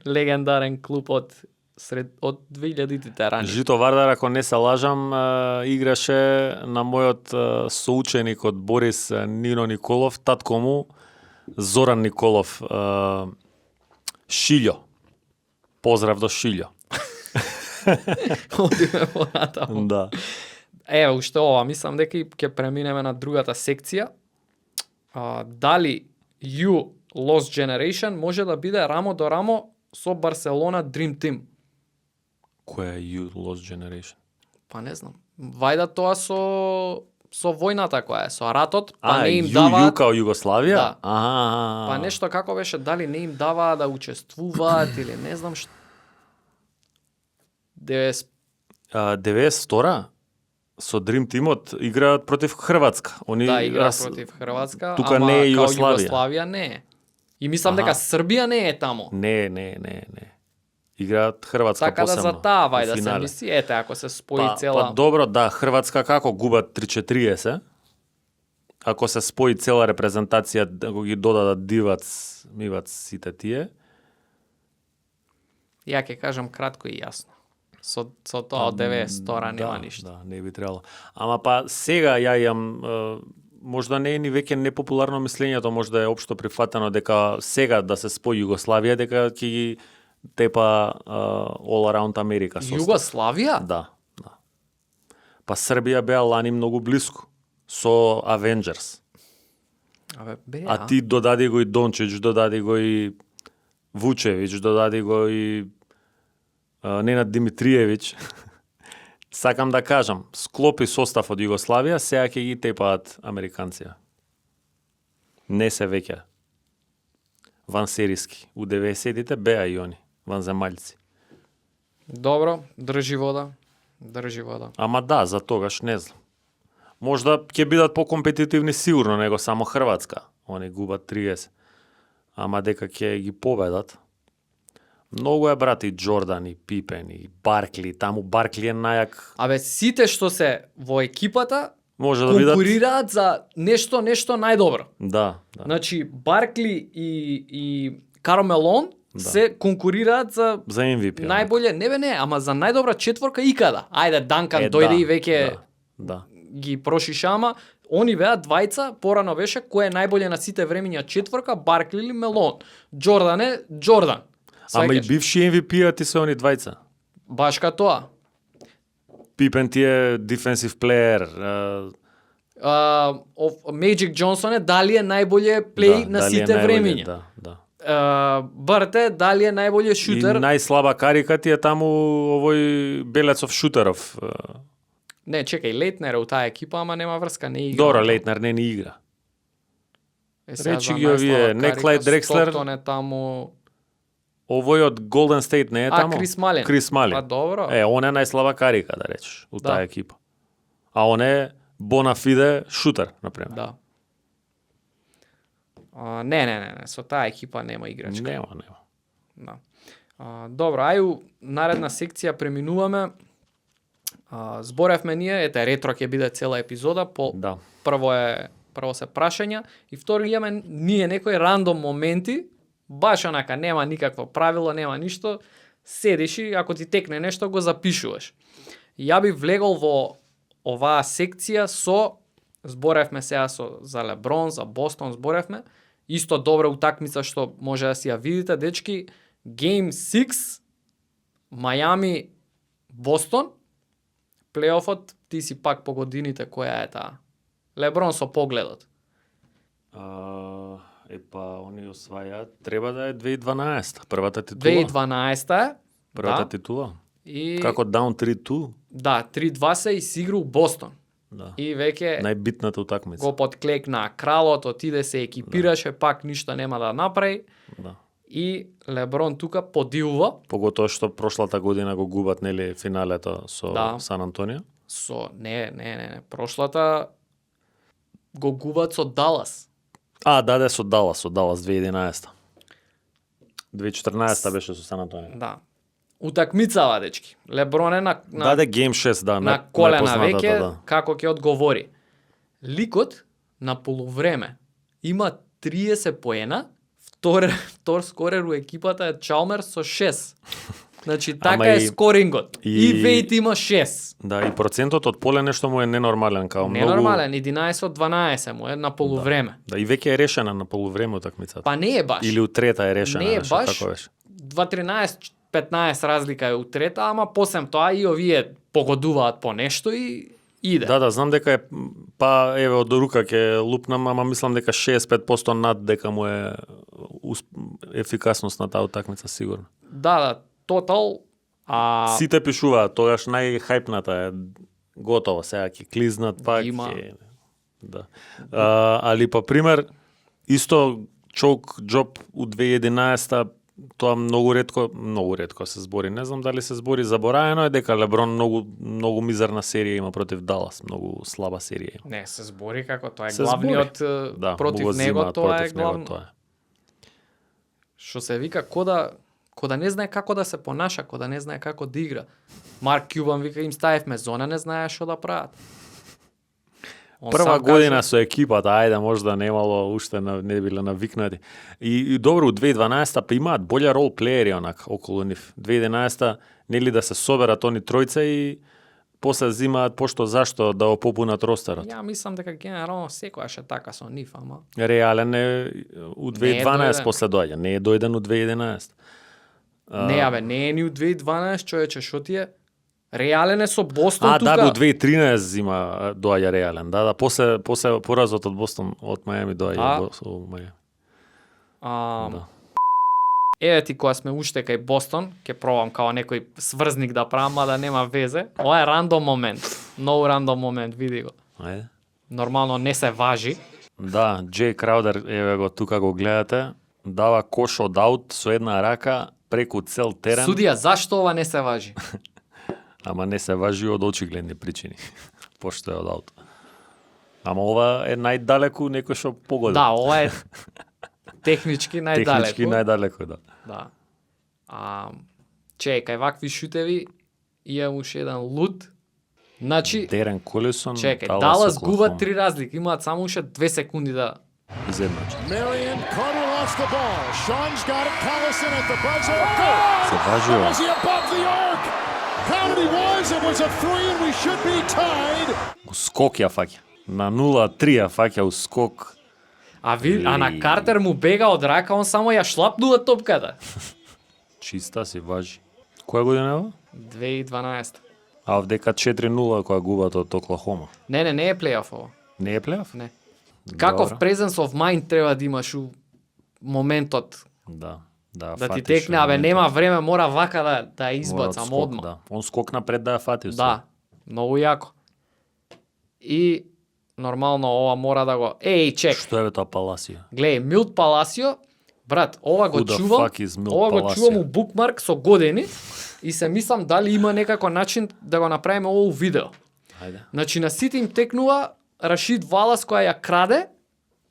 Легендарен клуб од 2000-тите рани. Жито Вардар, ако не се лажам, играше на мојот соученик од Борис Нино Николов, татко му Зоран Николов, Шилјо. Поздрав до Шилјо. Одиме понатаму. Да. Ево, уште ова, мислам дека и ќе преминеме на другата секција. Дали You Lost Generation може да биде рамо до рамо со Барселона Dream Team? Која е You Lost Generation? Па не знам. Вајда тоа со војната која е, со ратот, па не им You даваат, као Југославија? Да. Аха. па нешто како беше, дали не им даваат да учествуваат или не знам што. 90 92 со Dream Teamот играат против Хрватска. Они да игра против Хрватска, тука ама не е као Југославија. Југославија не е. И мислам Аха. дека Србија не е таму. Не. Играат Хрватска Така да посебно. за таа у вајда се финале. мисли, ете ако се спои цела. Па добро, да, Хрватска како губат 3-40. Ако се спои цела репрезентација, ако ги додадат Дивац, Мивац, сите тие, Ја ќе кажам кратко и јасно. Со тоа од 90 нема ништо. Да, не би требало. Ама па сега ја имам можда не е ни веќе непопуларно мислењето, можда е општо прифатено дека сега да се спои Југославија, дека ќе ги тепа all around Америка состав. Југославија? Да. Па Србија беа лани многу блиску со Avengers. Абе, бе, А ти додади го и Дончич, додади го и Вучевиќ, додади го и Ненад Димитриевиќ. Сакам да кажам, склопи состав од Југославија, сега ќе ги тепаат американција. Не се веќе. Вансериски. У 90-тите беа и они, ванземаљци. Добро, држи вода. Ама да, за тогаш не знам. Можда ќе бидат покомпетитивни сигурно него само Хрватска. Они губат 30. Ама дека ќе ги победат. Многу е брат и Джордан, и Пипен, и Баркли. Таму Баркли е најак. Абе, сите што се во екипата Може да бидат... конкурираат за нешто најдобро. Да. Значи, Баркли и Кармелон се конкурираат за За MVP. најболje, не, ама за најдобра четворка икада. Ајде, Данкан дојде и веќе Да. ги прошиша, ама они беа двајца, порано беше кој е најболje на сите времиња четворка, Баркли или Мелон. Джордан е Джордан. Ама и Сваќаш? бивши MVP-ати се они двајца. Баш ка тоа. Пипен ти е defensive player. Magic Джонсон е дали е најболje плей на дали е сите најболje, времиња. Да. Брте, дали е најболјиот И шутер? најслаба карика ти е таму овој Белецов Шутеров. Не, чекај, Лейтнер е у таа екипа, ама нема врска, не игра. Добро, Лейтнер не ни игра. Сега речи за ги овие, најслаба не карика, Клајд Дрекслер. Стоктон е таму. Овој од Голден Стейт не е таму? Крис Малин. Крис Малин. Па добро. Он е најслаба карика, да речеш, у Да. таа екипа. А он е бонафиде шутер, например. Да. Не, со таа екипа нема играчка. Нема. Да. Добро, ај наредна секција преминуваме. Зборевме ние, ете ретро ќе биде цела епизода, Да. прво се прашања и второ имаме ние некои рандом моменти, баш онака нема никакво правило, нема ништо, седиш и ако ти текне нешто го запишуваш. Ја би влегол во оваа секција со зборевме сега за Леброн, за Бостон зборевме, исто добра утакмица што може да си ја видите, дечки, Game 6 Мајами Бостон, плейофот, ти си пак по годините која е таа. Леброн со погледот. Они освајаат, треба да е 2012, првата титула. 2012 е, Првата да, титула. и Како down 3-2. да, 3-2 се и си игра у Бостон. Да. И веќе Најбитната утакмица. го подклекна кралот, отиде се екипираше, пак ништо нема да направи. Да. И Леброн тука подилува Поготоа што прошлата година го губат нели финалето со Да. Сан Антонио. со не, прошлата го губат со Далас. Даде со Далас 2011. 2014 беше со Сан Антонио. Да. Утакмицава, дечки. Леброн е на Даде гейм 6, да, на колена најпознатата, веќе, да. како ќе одговори. Ликот на полувреме има 30 поена, втор скорер у екипата е Чалмерс со 6. Значи, така е и- скорингот. И Вејт има 6. Да, и процентот од поле нешто му е ненормален, као многу. Ненормален, 11 од 12 му е на полувреме. Да, и веќе е решена на полувреме утакмицата. Па не е баш. Или у трета е решена, Не е нешто, баш. како беше. 2-13-15 разлика е у трета, ама посем тоа и овие погодуваат по нешто и иде. Да, знам дека е, па еве од рука ќе лупнам, ама мислам дека 65% над дека му е ефикасност на таа утакмица сигурно. Да, тотал. Сите пишуваат, тогаш најхајпната е готово, сега ќе клизнат пак. Има. Да. Али па пример, исто чок джоб у 2011 тоа многу ретко се збори. Не знам дали се збори, забораено е дека Леброн многу мизерна серија има против Далас, многу слаба серија има. Не, се збори како тоа е Се главниот Да, против му го него, зимаат тоа е против него, главно. тоа е. Што се вика кода не знае како да се понаша, кода не знае како да игра. Марк Кјубан вика им ставивме зона, не знае што да прават. Он Прва сам година каже, со екипата, ајде можда немало уште не биле навикнати. И добро у 2012 па имаат болја рол плеери онак околу нив. 2011 нели да се соберат они тројца и после зимаат пошто зашто да го попунат ростерот. Ја мислам дека генерално секојаш е така со нив, ама Реален е у 2012 дојден. после доаѓа, не е дојден у 2011. не е ни у 2012, човече, што ти е? Реален е со Бостон тука. Да, у 2013 зима доаѓа Реален. Да, после поразот од Бостон од Мајами доаѓа со Мајами. Да. Еве ти кога сме уште кај Бостон, ќе пробам као некој сврзник да правам, а да нема везе. Ова е рандом момент. Многу рандом момент, види го. Ајде. Нормално не се важи. Да, Джей Краудер, еве го тука го гледате, дава кош од аут со една рака преку цел терен, Судија, зашто ова не се важи? ама не се важи од очигледни причини, пошто е од аут. Ама ова е најдалеку некој што погода. Да, ова е технички најдалеку. Технички најдалеку, да. Да. Кај вакви шутеви имам уште еден луд. Значи, Дерен Колисон, чекај, Далас губат 3 разлики, имаат само уште 2 секунди да изедначи. Marion, Carter lost the ball. Sean's got it. Collison at the buzzer. Се важи ова. Was he above the arc? Counted he was. It was a three, and we should be tied. Скок ја фаќа. На 0-3 ја фаќа скок. А на Картер му бега од рака, он само ја шлапнува топката. Чиста си важи. Која година е ова? 2012. А вдека 4-0 која губат од Оклахома. Не е плейоф ово. Не е плейоф? Не. Каков Добро. presence of mind треба да имаш у моментот Да. Да ти фатиш текне, абе моментот. нема време, мора вака да ја Мора избацам скок, одма. Да. Он скок напред да ја фати. Да, многу јако. И нормално ова мора да го... чек, Што е бе тоа Паласио? глеј, Милт Паласио, брат, ова го Who the чувам, fuck is Milt ова го Palacio? чувам у букмарк со години и се мислам дали има некако начин да го направиме ово видео. Ајде. Значи на сите им текнува Рашид Валас која ја краде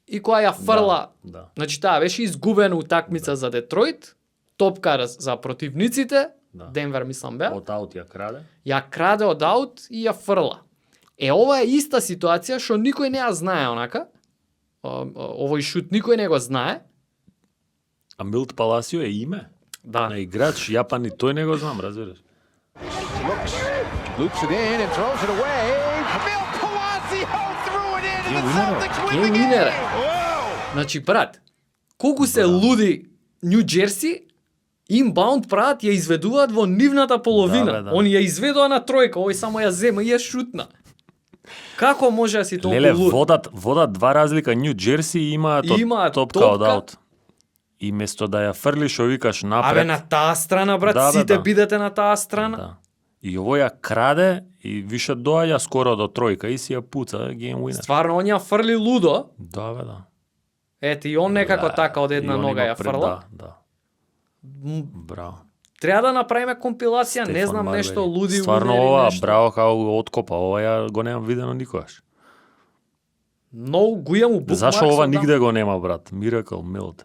и која ја фрла. Да. Значи таа беше изгубена утакмица за Детройт, топкар за противниците, Да. Денвер мислам беа. Од аут ја краде. Ја краде од аут и ја фрла. Ова е иста ситуација што никој не ја знае онака. Овој шут никој не го знае. А Милт Паласио е име? Да. На играч Јапан и тој не го знам, разбираш? Loops it in and throws it away. Milt Palacio threw it in, and the Celtics win Game the winner. game. Значи брат, колку се луди Нью Джерси, инбаунд прават, ја изведуваат во нивната половина. Да, бе, да. Он ја изведува на тројка, овој само ја зема и ја шутна. Како може да си толку Леле, луд? водат два разлика. Нью Джерси имаат Имаат топка топка. од аут. И место да ја фрлиш, викаш напред. Абе на таа страна, брат, Да, бе, сите да. бидете на таа страна. Да. И овој ја краде и више доаѓа скоро до тројка и си ја пуца game winner. Стварно, он ја фрли лудо. Да, бе, да. Ете, и он некако така од една И он нога има ја фрла. Да. М, Браво. Треба да направиме компилација, не Стефан знам Марбери. нешто луди Стварно уидери, ова, нешто. браво како го откопа, ова ја го немам видено никогаш. Многу го имам у букмарк. Зашо ова сум нигде го нема, брат? Miracle Milt.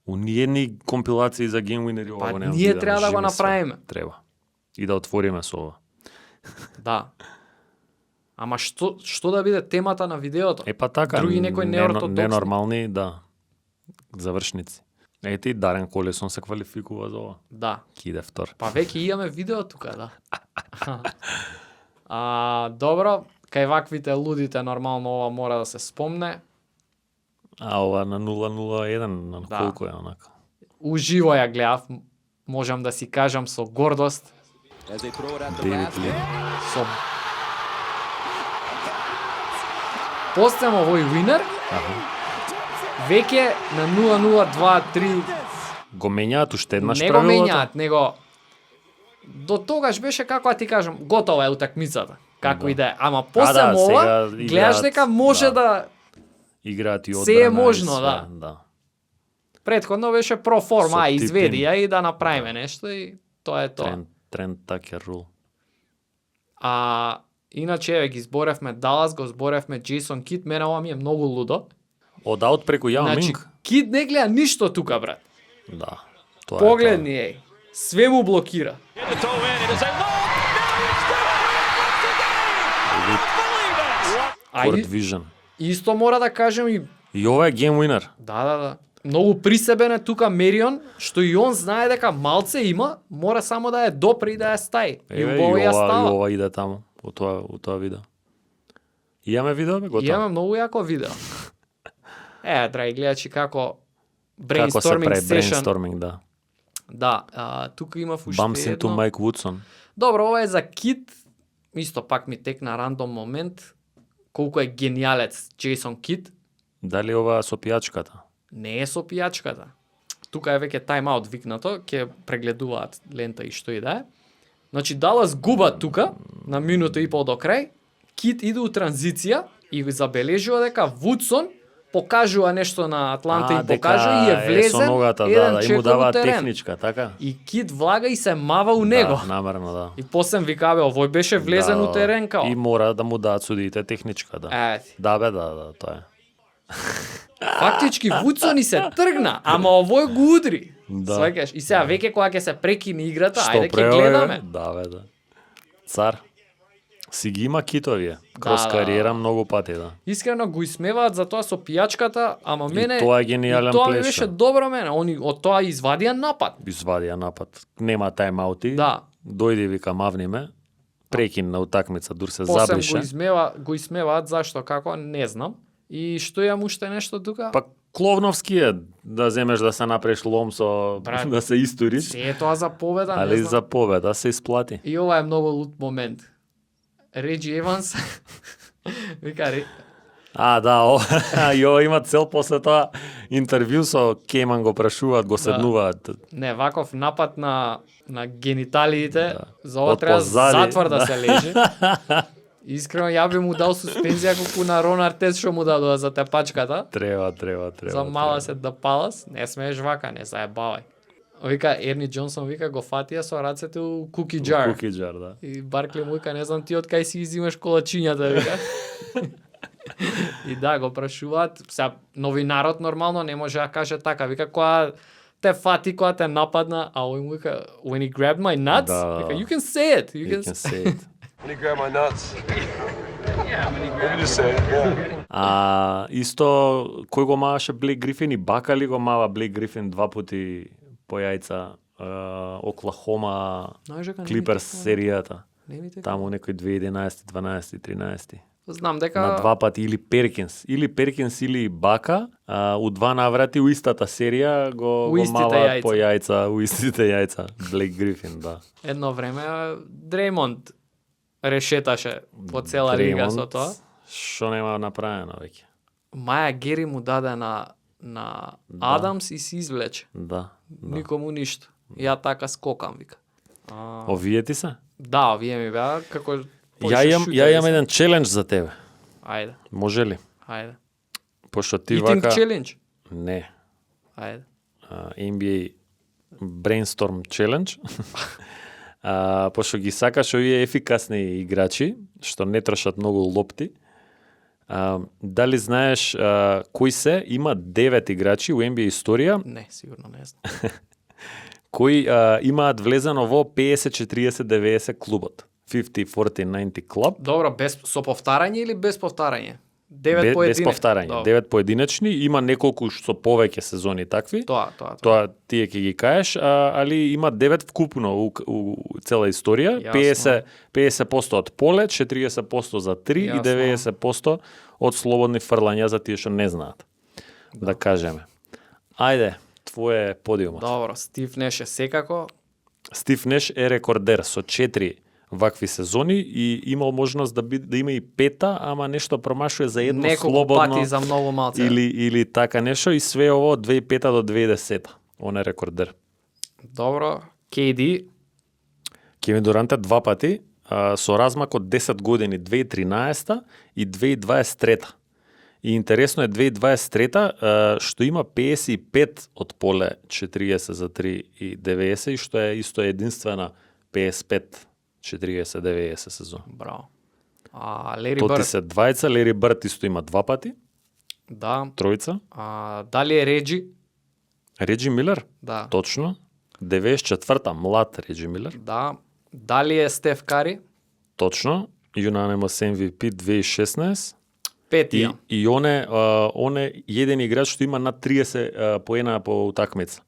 У ниедни компилации за game winner ова Па, го немам ние видено, треба да го живи све. направиме. Треба. И да отвориме со ова. Да. Ама што да биде темата на видеото? Е па така, Други некои неортодоксни. ненормални, да, завршници. Ете и Дарен Колесон се квалификува за ова. Да. Киде втор. Па веќе имаме видео тука, да. Добро, кај ваквите лудите нормално ова мора да се спомне. А ова на 0-0-1, на Да. колку е онака? Уживо ја гледав, можам да си кажам со гордост, As they throw it at the Дейвид basket. Ли. со Постем овој винер, веќе на 0-0-2-3 Го менјаат уште еднаш не го правилото? менјаат, него до тогаш беше како да ти кажам, готова е утакмицата. Како Да. и да е. Ама после да, ова, сега гледаш играат, дека може да. да Играат и одбрана. Се е и можно, све, да. да. Претходно беше про форма, Со изведи типин. ја и да направиме нешто и тоа е тоа. Тренд Такер рул. А иначе еве ги зборевме Далас, го зборевме Джейсон Кит, мене ова ми е многу лудо. Од аут преку Јао Значи Минг? Кит не гледа ништо тука, брат. Да. Тоа Погледни еј, све му блокира. А Court и, vision. исто мора да кажем и И ова е game winner. да. Многу присебен е тука Мерион, што и он знае дека малце има, мора само да ја допре и да ја стаи. И Еве, убаво ја и става. ова иде таму, у тоа видео. Имаме видео, бе, готово. Имаме многу јако видео. Драги гледачи, како Како се brainstorming прави session. брейнсторминг, да. Да, тука имав уште Bumps into едно. Mike Woodson. Добро, ова е за Кит. Исто пак ми текна рандом момент. Колку е генијалец Джейсон Кит. Дали ова со пијачката? Не е со пијачката. Тука е веќе тайм-аут викнато, ќе прегледуваат лента и што и да е. Значи Далас губат тука на минута и пол до крај. Кит иде у транзиција и го забележува дека Вудсон покажува нешто на Атланта и покажува и е влезен со ногата, еден да, и чекор му у дава терен. техничка, така? И Кит влага и се мава у него. Да, намерно, да. И после вика, бе, овој беше влезен у терен као. И мора да му дадат судиите техничка, да. Ети. Да, бе, да, тоа е. Фактички Вудсон и се тргна, ама овој го удри. Да. Сваќаш? И сега веќе кога ќе се прекине играта, Што ајде ќе прео е, гледаме. Да, бе, да. Цар. Си ги има китовие. Кроз Да, кариера многу пати, да. Искрено го исмеваат за тоа со пијачката, ама мене тоа е гениален и тоа ми плеш, беше да. добро мене. Они од тоа извадија напад. Извадија напад. Нема тајм-аути. Да. Дојди вика мавниме. Прекинна утакмица, дур се После забрише. го исмеваат зашто како не знам. И што јам уште нешто тука? Па Кловновски е да земеш да се направиш лом со Брат, да се историш, Се е тоа за победа, не али знам. за победа се исплати. И ова е многу лут момент. Реджи Еванс вика Да, ја има цел после тоа интервју со Кеман го прашуваат, го седнуваат. Не, ваков напад на гениталиите, за ова Од треба позади, затвор да се лежи. Искрено, ја би му дал суспензија колку на Рон Артез што му дадоа за тепачката. Треба. За мала се да палас, не смееш вака, не заебавај. Вика, Ерни Џонсон вика, го фатија со рацете у куки джар. Куки джар, да. И Баркли му вика, не знам ти од кај си изимаш колачињата, вика. И да, го прашуваат. Сега, новинарот нормално не може да каже така. Вика, која те фати, која те нападна, а овој му вика, when he grabbed my nuts, Да. вика, you can say it. You can say it. When he grabbed my nuts. Yeah, when he grabbed. You can just say it, yeah. Исто, кој го маваше Блейк Грифин и Бака ли го мава Блейк Грифин 2 пати по јајца, Оклахома, Знаеш дека не ми Клиперс текнува. серијата. Не ми текнува. Таму некој 2011, 12, 13. Знам дека На 2 пати или Перкинс или Бака, у 2 наврати у истата серија го У истите мава јајца. по јајца, у истите јајца. Блейк Грифин, да. едно време Дреймонд решеташе по цела лига со тоа. Што нема направено веќе. Маја Гери му даде на Адамс и се извлече. Да. Никому ништо. Ја така скокам, вика. Овие ти се? Да, овие ми беа како Ја имам еден челендж за тебе. Ајде, Може ли? ајде. Пошто ти Eating вака... challenge. Не. Ајде. NBA Brainstorm Challenge. Пошто ги сакаш овие ефикасни играчи, што не трошат многу лопти. Дали знаеш кои се? Има 9 играчи у NBA историја Не, сигурно не знам. кои имаат влезено во 50-40-90 клубот. 50-40-90 клуб. Добро, без со повтарање или без повтарање? 9 Без поединечни. повтарање. Добро. 9 поединечни, има неколку со повеќе сезони такви. Тоа. Тоа тие ќе ги кажеш, али има 9 вкупно у цела историја. Јасно. 50% од поле, 40% за 3 и Јасно. 90% од слободни фрлања за тие што не знаат. Да кажеме. Ајде, твое подиумот. Добро, Стив Неш е секако. Стив Неш е рекордер со 4 вакви сезони и имал можност да има и 5, ама нешто промашува за едно Неколку слободно пати за многу малце. или така нешто и све ово од 2005 до 2010. Он е рекордер. Добро, KD. Кевин Дурант е 2 пати со размак од 10 години 2013 и 2023. И интересно е 2023 што има 55 од поле 40 за 3 и 90 и што е исто единствена 55 40-90 сезон. Браво. Лери Тоти Бърд. се двајца, Лери Бърд исто има 2 пати, Да. тројца. Дали е Реджи? Реджи Милер, Да. точно. 94-та, млад Реджи Милер, Да. Дали е Стеф Кари? точно. Unanimous MVP 2016. Петија. И он е еден играч што има над 30 поена по утакмица,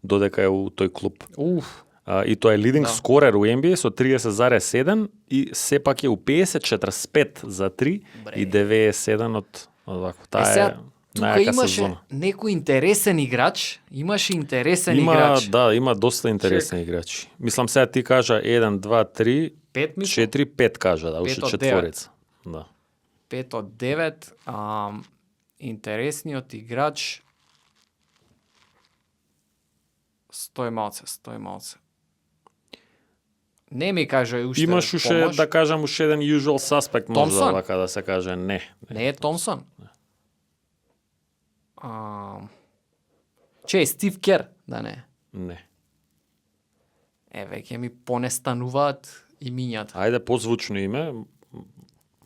додека е у тој клуб. Уф. И тоа е лидинг Да. скорер у NBA со 30,7 и сепак е у 50-45 за 3 и 91 од вако. Таа сега, е тука најака имаше сезона. некој интересен играч, имаше интересен Има, играч. да, има доста интересни играчи. Мислам сега ти кажа 1, 2, 3, 5 мислам. 4, 5 кажа, да, уште Пет од четворица. Да. 5 од 9. Интересниот играч стој малце. Не ми кажа уште Имаш уште, помош. да кажам, уште еден usual suspect, може Томсон? вака да се каже, не. Не е Томсон. Че, Стив Кер, да не е. Не. Веќе ми понестануваат имињата. Ајде, позвучно име,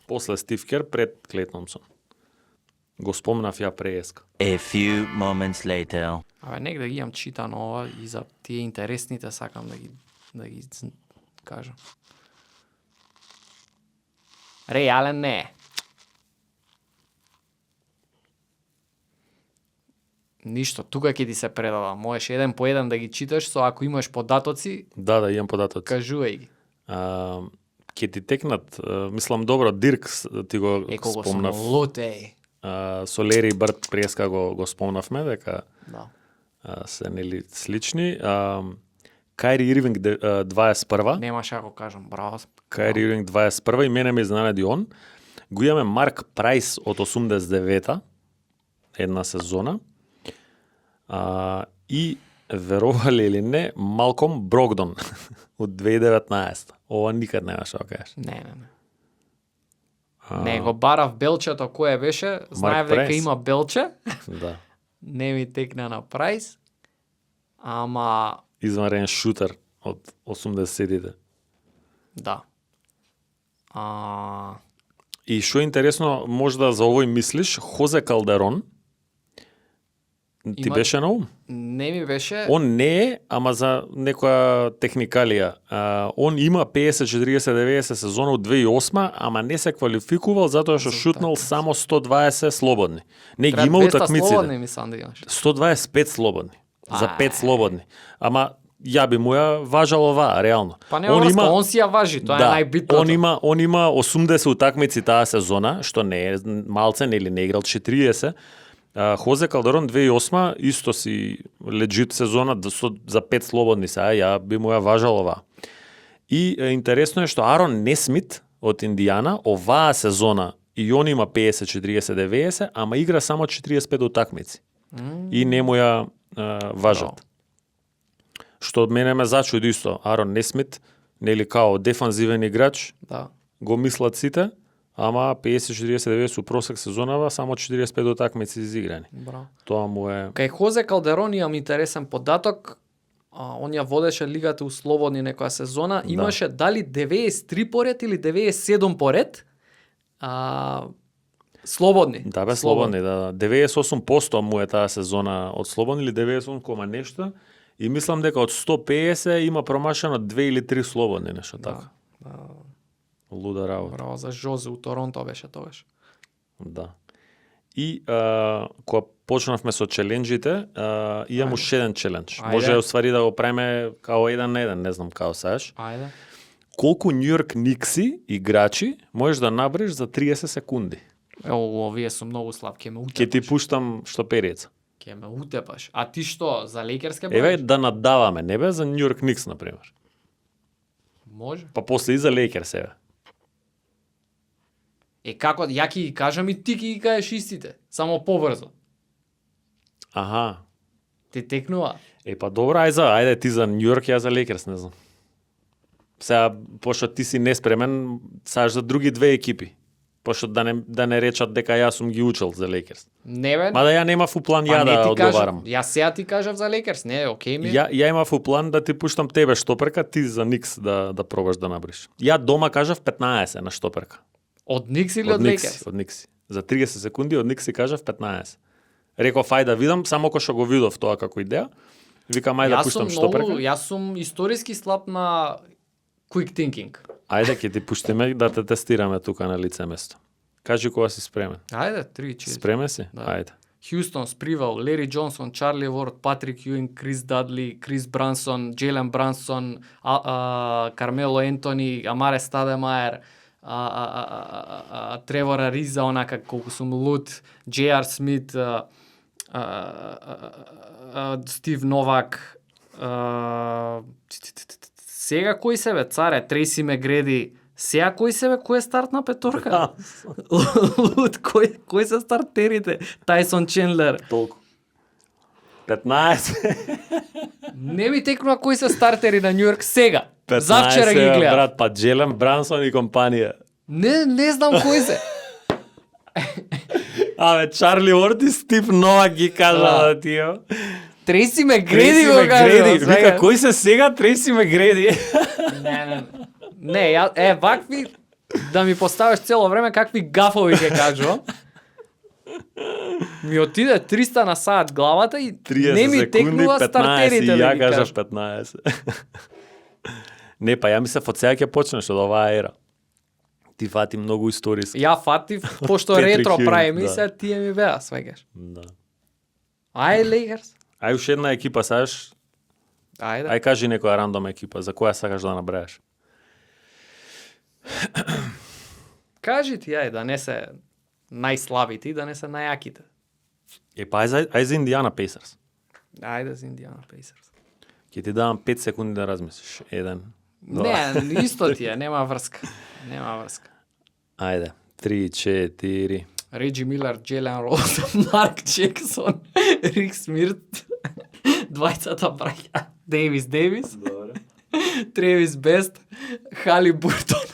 после Стив Кер, пред Клей Томсон. Го спомнав ја прееска. A few moments later. Негде ги имам читано ова и за тие интересните сакам да ги кажам. Реј Ален не е. Ништо, тука ќе ти се предава. Можеш еден по еден да ги читаш, со ако имаш податоци, Да, имам податоци. кажувај ги. Ке ти текнат, мислам добро, Дирк ти го Колко спомнав. сум лут, Со Лери Бърд преска го спомнавме, дека Да. се нели слични. Кайри Ирвинг 21. Немаш ако кажам, браво. Кайри Ирвинг 21 и мене ме изненади он. Го имаме Марк Прайс од 89-та, една сезона, и веровали или не, Малком Брогдон од 2019. Ова никад немаше да кажеш. Не. Не, го барав белчето кое беше, знаев дека Прайс. има белче, Да. не ми текна на Прайс, ама Изванреден шутер од 80-тите. да. И што е интересно, можда за овој мислиш, Хозе Калдерон, ти Има- беше на ум? Не ми беше... Он не е, ама за некоја техникалија. Он има 50-40-90 сезона од 2008, ама не се квалификувал затоа што шутнал само 120 слободни. Не ги има 200 утакмиците. слободни мислам да имаш. 125 слободни. За 5 слободни. Ама ја би му ја важал оваа, реално. Па нема врска, он си ја важи, тоа е најбитното. Он има 80 утакмици таа сезона, што не е малце, нели не играл 40. Хозе Калдерон 2008 исто си легит сезона за 5 слободни сега, ја би му ја важал оваа. И интересно е што Арон Несмит од Индијана оваа сезона и он има 50-40-90, ама игра само 45 утакмици. И не му ја важат. Што од мене ме зачуди исто. Арон Несмит, нели као дефанзивен играч, Да. го мислат сите, ама 50-40-90 просек сезонава, само 45 утакмици изиграни. Браво. Тоа му е... Кај Хозе Калдерон имам интересен податок. Он ја водеше лигата у слободни некоја сезона. Имаше дали 93 поред или 97 поред слободни. Да, бе, слободни, да. 98% му е таа сезона од слободни или 98, нешто. И мислам дека од 150 има промашено 2 или 3 слободни, нешто така. Луда работа. Браво за Жозе у Торонто беше тогаш. Да. И кога почнавме со челенџите, имам уште еден челендж. Ајде. Може уствари да го правиме као 1 на 1, не знам као саеш. Ајде. Колку Њујорк Никси играчи можеш да наброиш за 30 секунди? Овие су многу слаб, ќе ме Ќе ти утепаш. пуштам шторперица. Ќе ме утепаш. А ти што, за Лейкерс ке Еве броиш? да надаваме, не бе за Њујорк Никс на пример. Може. Па после и за Лейкерс еве. Како, ја ќе ги кажам и ти ќе ги кажеш истите, само побрзо. Аха. Ти текнува. Па добро, ајде ти за Њујорк, ја за Лейкерс, не знам. Сега, пошто ти си неспремен, саш за други две екипи. Пошто да не речат дека јас сум ги учел за Лейкерс. Не бе. Мада ја немав у план па ја не да ти одговарам. Јас сега ти кажав за Лейкерс, не, окей ми. Ја имав у план да ти пуштам тебе шторперка, ти за Никс да пробаш да набриш. Ја дома кажав 15 на шторперка. Од Никс или од Лейкерс? Од Никси. За 30 секунди од Никси кажав 15. Реков ајде да видам, само кога што го видов тоа како идеја, викам ајде да пуштам шторперка. Јас сум историски слаб на quick thinking. Ајде ќе ти пуштиме да те тестираме тука на лице место. Кажи кога си спремен. Ајде, 3-4. Спремен си? Да. Ајде. Хјустон, Спривал, Лери Џонсон, Чарли Ворд, Патрик Јуинг, Крис Дадли, Крис Брансон, Джейлен Брансон, Кармело Ентони, Амаре Стадемаер, Тревор Ариза, онака колку сум лут, J.R. Смит, Стив Новак, сега кој се бе, царе, Трейси Мегреди, сега кој се бе, кој е стартна петорка? Лут, кој се стартерите? Тайсон Чендлер. Толку. 15. Не ми текнува кои се стартери на Њујорк сега. 15, Завчера ги гледав. брат, па Джелен Брансон и компанија. Не знам кои се. Абе, Чарли Уорд и Стив Новак ги кажа Да. да тие. Трейси Мегреди го кажа. Вика, кој се сега Трейси Мегреди? Не, вакви да ми поставиш цело време какви гафови ќе кажувам. Ми отиде 300 на саат главата и 30 не ми секунди, текнува 15 стартерите и да ја ги кажав кажам. 15. Не, па ја мислев од сега ќе почнеш од оваа ера. Ти фати многу историски. Ја фатив, пошто Петрик ретро Јуинг, правиме и да. сега тие ми беа свегаш. Да. Ај Лейкерс. Ај уште една екипа, саш. Ајде. Ај кажи некоја рандом екипа, за која сакаш да набраеш. Кажи ти ај да не се најслабите и да не се најаките. Па ај за Индијана Пейсерс. Ајде за Индијана Пейсерс. Ќе ти давам 5 секунди да размислиш. 1. Не, исто ти е, нема врска. Нема врска. Ајде. 3, 4. Реджи Милер, Джелен Роуз, Марк Джексон, Рик Смирт, двајцата браќа, Дейвис, Тревис Бест, Хали Буртон,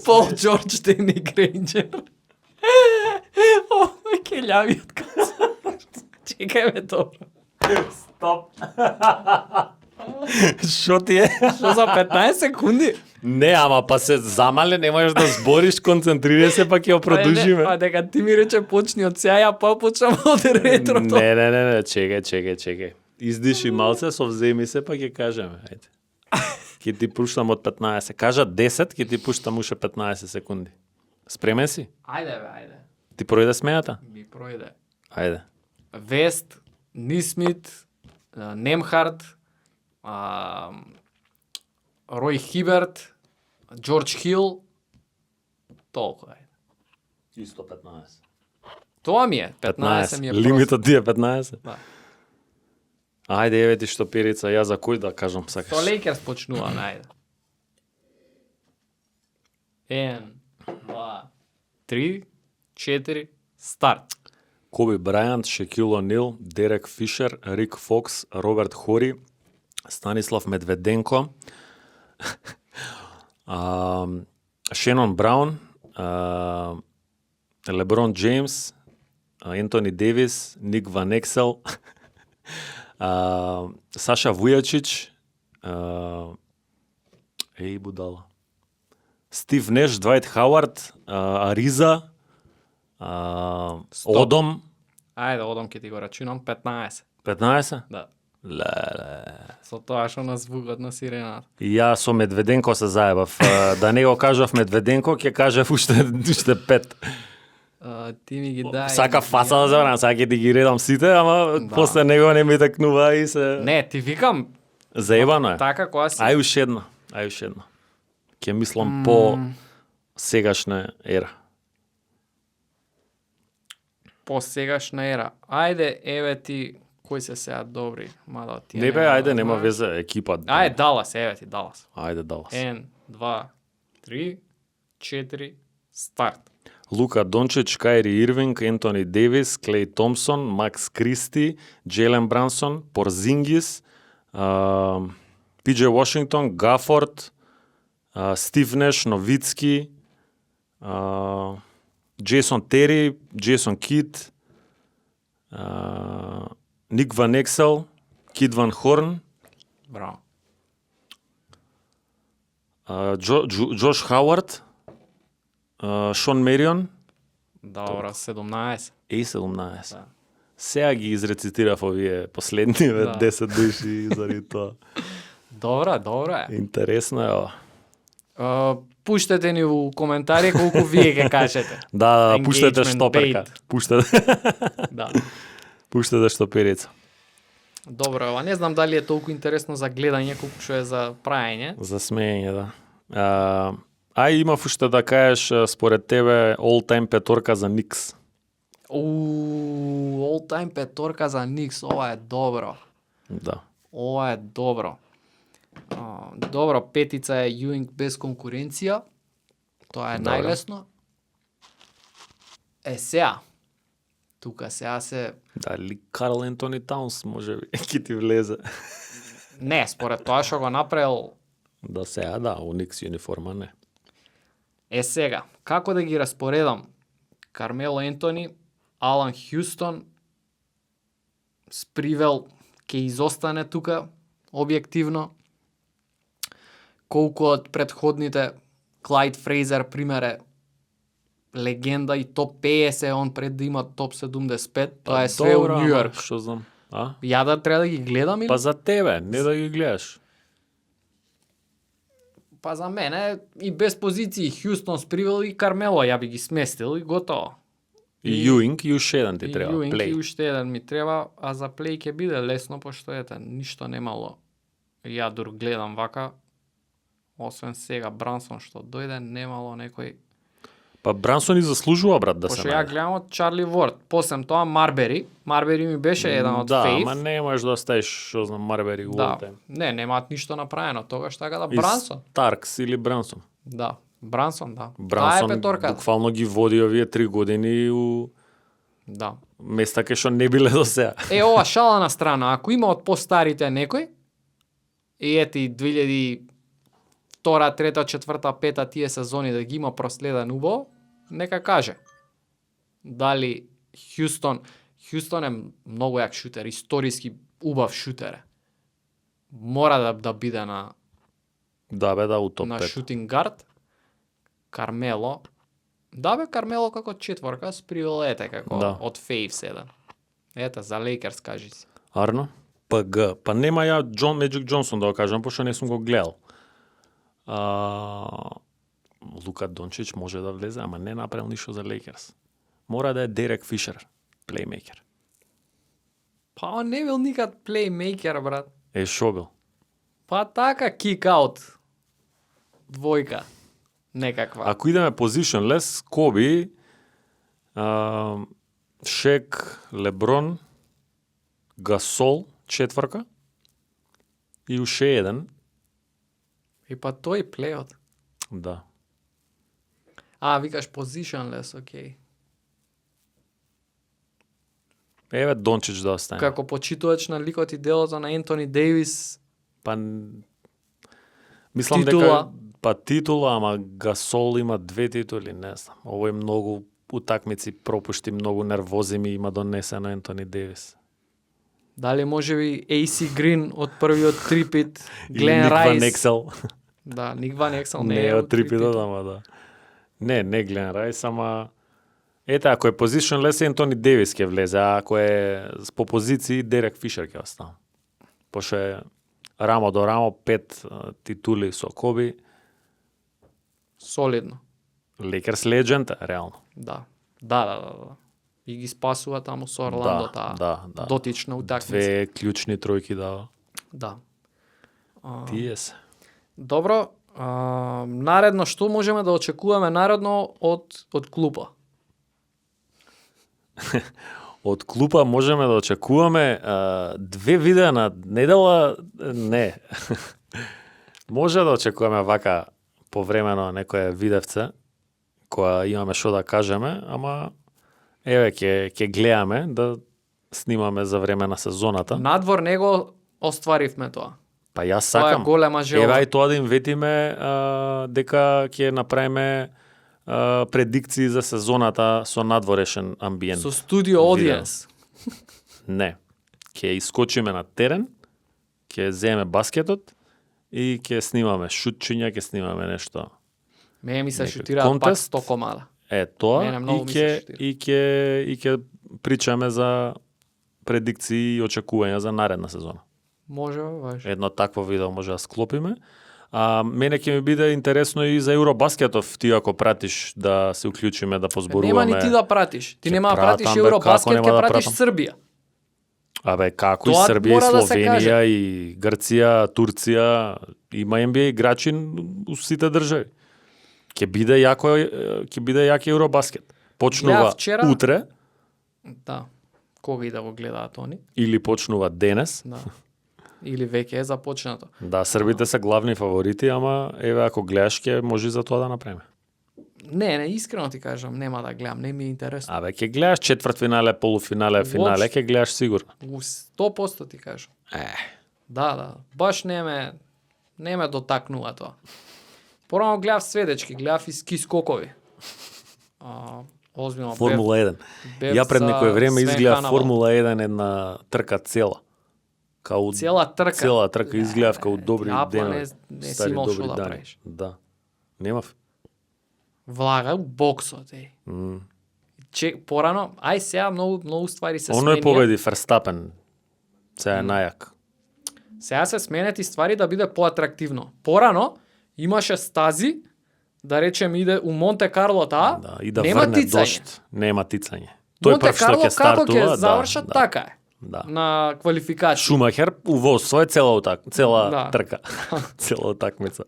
Пол Джордж, Дени Грейнджер. Ке љавиот концерт. Чекај ме добро. Стоп. Шо ти е? Што за 15 секунди? Не, ама па се замале, не можеш да збориш, концентрирај се, па ќе ја продолжиме. А дека ти ми рече почни од сега, ја па почнам од ретрото. Не, чекај. Издиши малце, совземи се, па ќе кажеме, ајде. Ќе ти пуштам од 15. Кажа 10, ќе ти пуштам уште 15 секунди. Спремен си? Ајде. Ти пројде смејата? Ми пројде. Ајде. Вест, Нисмит, Немхард, Рој Хиберт, Джордж Хил, толку е. Исто 15. Тоа ми е, 15 ми е Лимитот ти е 15? Да. Ајде, еве ти што перица, ја за кој да кажам сакаш? Со Лейкерс почнуваме, ајде. 1, 2, 3, 4, старт. Коби Брајант, Шекил Онил, Дерек Фишер, Рик Фокс, Роберт Хори, Станислав Медведенко, Шенон Браун, Леброн Джеймс, Ентони Девис, Ник Ван Ексел, Саша Вујачич, будала, Стив Неш, Двајт Хауард, Ариза, Одом. Ајде, Одом ќе ти го рачунам, 15. 15? Да. Леле. Со тоа што на звукот на сирената. Ја со Медведенко се заебав. Да не го кажав Медведенко, ќе кажав уште 5. Ти ми ги дај. Сака фаца да забрам, сака ќе ти ги редам сите, ама после него не ми такнува и се... Не, ти викам, Заебано е. така која си... Ај уште едно. Ќе мислам по сегашна ера. По сегашна ера. Ајде, еве ти, кои се сега добри, мада ти... Не бе, ајде, нема везе, екипа. Ајде, Далас, еве ти, Далас. Ајде, Далас. 1, 2, 3, 4, старт. Лука Дончич, Кайри Ирвинг, Ентони Девис, Клей Томпсон, Макс Кристи, Джейлен Брансон, Порзингис, Пиджей Вашингтон, Гафорд, Стив Неш, Новицки, Джейсон Тери, Джейсон Кид, Ник Ван Ексел, Кид Ван Хорн, Браво. Джош Хауард, Шон Мерион, Добро, 17. 17. Да. Сега ги изрецитирав овие последни 10 души заради тоа. Добро е. Интересно е ова. Пуштете ни у коментари колку вие ќе кажете. Да, пуштете Engagement штоперка. bait. Пуштете. Да. Пуштете штоперица. Добро, ова не знам дали е толку интересно за гледање колку што е за праење. За смеење, да. Имав уште да кажеш според тебе all time петорка за Никс. All time петорка за Никс, ова е добро. Да. Ова е добро. Добро, петица е Юинг без конкуренција. Тоа е Добро. најлесно. Сега. Тука сега се... Дали Карл Ентони Таунс може би ќе ти влезе. Не, според тоа што го направил. Да сега, да, у Никс униформа не. Сега, како да ги распоредам? Кармело Ентони, Алан Хјустон, Спривел ќе изостане тука, објективно. Колку од предходните, Клайд Фрейзер, пример е легенда и топ 50, он пред да има топ 75, тоа е све у Добро, Нью Йорк. Што знам? Ја да треба да ги гледам или? Па за тебе, не да ги гледаш. Па за мене и без позиции Хјустон, Спривел и Кармело ја би ги сместил и готово. И Юинг и уште еден ти треба, Юинг плей. и уште еден ми треба, а за плей ќе биде лесно, пошто ете, ништо немало. Ја дур гледам вака, освен сега Брансон што дојде, немало некој... Па Брансон и заслужува, брат, да се Пошто ја најде. гледам од Чарли Ворд, посем тоа Марбери ми беше еден од Да, фейв. ама не можеш да оставиш, што знам, Марбери Да, all time. немаат ништо направено, тогаш така да И Брансон. Старкс или Брансон. Да, Брансон, да. Таа е Брансон петорката. буквално ги води овие 3 години у Да. места кај што не биле до сега. Ова шала на страна, ако има од постарите некој, и ети 2002, 3, 4, 5 тие сезони да ги има проследен убаво, нека каже. Дали Хјустон е многу јак шутер, историски убав шутер е. Мора да биде на Да бе, да, у топ на 5. шутинг гард. Кармело. Да бе, Кармело како четворка, с привилете како Да. од Фейвс еден. Ета, за Лейкерс кажи си. Арно? ПГ. Па нема ја Меджик Џонсон да го кажам, пошто не сум го гледал. Лука Дончич може да влезе, ама не направил ништо за Лейкерс. Мора да е Дерек Фишер, плеймейкер. Па он не бил никад плеймейкер, брат. Шо бил? Па така кик-аут. Двојка. Некаква. Ако идеме positionless, Коби, Шек, Леброн, Гасол, четврка, и уште еден, И па тој плејот. да. Викаш positionless, окей. Еве Дончич да остане. Како почитувач на ликот и делото на Ентони Дејвис, Па мислам Титула. дека титула, ама Гасол има 2 титули, не знам. Овој многу утакмици пропушти, многу нервози ми има донесено Ентони Дејвис. дали можеби AC Грин од првиот трипит, Или Глен Ник Ван Райс. Ексел. Да, Ник Ван Ексел Не е од трипитот, ама да. Не Глен Райс, ама ете, ако е positionless, Ентони Дејвис ќе влезе, а ако е по позиции, Дерек Фишер ќе остане. Пошто е рамо до рамо 5 титули со Коби, Солидно. Лейкерс легенд, реално. Да. Да. И ги спасува таму со Орландо таа да. дотична утакмица. 2 клучни тројки дава. Да. Тие се. Добро, наредно што можеме да очекуваме наредно од клупа? Од клупа можеме да очекуваме 2 видеа на недела, не. Може да очекуваме вака повремено некое видевце, која имаме што да кажеме, ама еве ќе гледаме да снимаме за време на сезоната. Надвор него остваривме тоа. Па јас Тоа е сакам. голема желба. Еве и тоа да им ветиме дека ќе направиме предикции за сезоната со надворешен амбиент. Со студио audience. Не. Ќе искочиме на терен, ќе земеме баскетот и ќе снимаме шутчиња, ќе снимаме нешто. Мене ми се Некој шутираат пак контест. 100 комада. Тоа Мене многу ми се шутира. и ќе причаме за предикции и очекувања за наредна сезона. Може, важно. Едно такво видео може да склопиме. Мене ќе ми биде интересно и за Евробаскетов, ти ако пратиш да се уклучиме, да позборуваме. Нема ни ти да пратиш. Ти Ќе нема да пратам, пратиш бе, Евробаскет, како нема ќе да пратиш пратам? Србија. Како и Тоа Србија, и мора да се Словенија, и Грција, Турција, има NBA играчи у сите држави. Ќе биде јак Евробаскет. Почнува Гледав вчера. утре Да. Кога и да го гледаат они? или почнува денес. Да. Или веќе е започнато. Да, србите се главни фаворити, ама еве ако гледаш ќе може за тоа да направиме. Не, искрено ти кажам, нема да гледам, не ми е интересно. Абе, ќе гледаш четвртфинале, полуфинале, финале, Воопшто. ќе гледаш сигурно. У 100% ти кажам. Да. Баш не ме дотакнува тоа. Порано гледав сведечки, гледав и ски скокови. Озбилно Формула 1. бев Ја пред за некое време Свен изгледав Ханавал. Формула 1 една трка цела. Као Цела трка. Цела трка изгледав као добри Ја, па денови. не си стари имал добри што да дани. правиш. Да. Немав. Влага у боксот, порано, сега многу ствари се Оно е сменија. победи Ферстапен. Сега е најак. Сега се сменет и ствари да биде поатрактивно. Порано имаше стази, да речем иде у Монте Карло таа, Да, и да нема врне тицање. дошт. Нема тицање. Тој Монте прв што Карло ќе како стартува, ќе завршат, така е. Да. На квалификација. Шумахер увоство е цела Да. трка. Цела утакмица.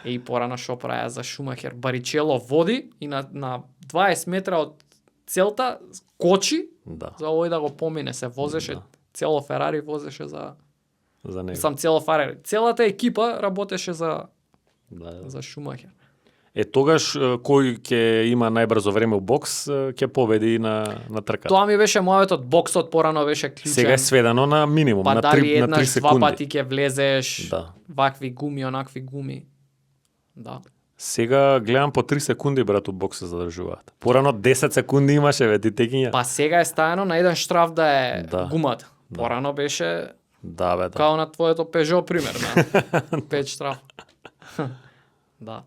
И порано шо праја за Шумахер. Баричело води и на 20 метра од целта кочи Да. за овој да го помине. Се возеше, цело Ферари возеше за... За него. Цело Ферари. Целата екипа работеше за Да. Шумахер. Тогаш кој ќе има најбрзо време у бокс ќе победи на трката. Тоа ми беше мојот боксот порано беше клучен. Сега е сведено на минимум, па на 3 дали на 3 еднаш, два секунди. пати ќе влезеш, Да. вакви гуми, онакви гуми. Да. Сега гледам по 3 секунди брат у бокс се задржуваат. Порано 10 секунди имаше ве ти текиња. Па сега е стаено на еден штраф да е Да. гумата. Порано беше Да бе, да. као на твоето Peugeot пример, на 5 штраф. Да.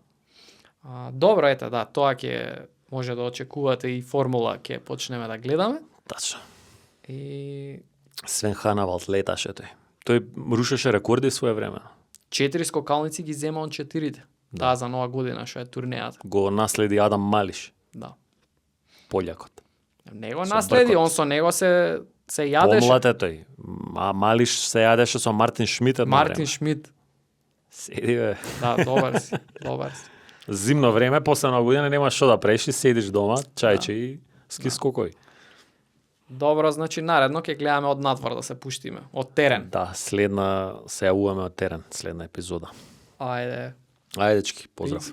Добро, ете, да, тоа ќе може да очекувате и формула ќе почнеме да гледаме. Тачно. И Свен Ханавалд леташе тој. Тој рушеше рекорди свое време. 4 скокалници ги зема он 4-те. Таа за нова година што е турнејата. Го наследи Адам Малиш, Да. полјакот. Него Со наследи, бркот. он со него се јадеше. Помлад е тој. А Малиш се јадеше со Мартин Шмидт едно Мартин време. Шмидт. Седи бе. Да, добар си, добар си. Зимно време, после на година немаш што да преши, седиш дома, чајче и ски скокој. Добро, значи наредно ќе гледаме од надвор да се пуштиме, од терен. Да, следна се јавуваме од терен, следна епизода. Ајде. Ајде, дечки, поздрав.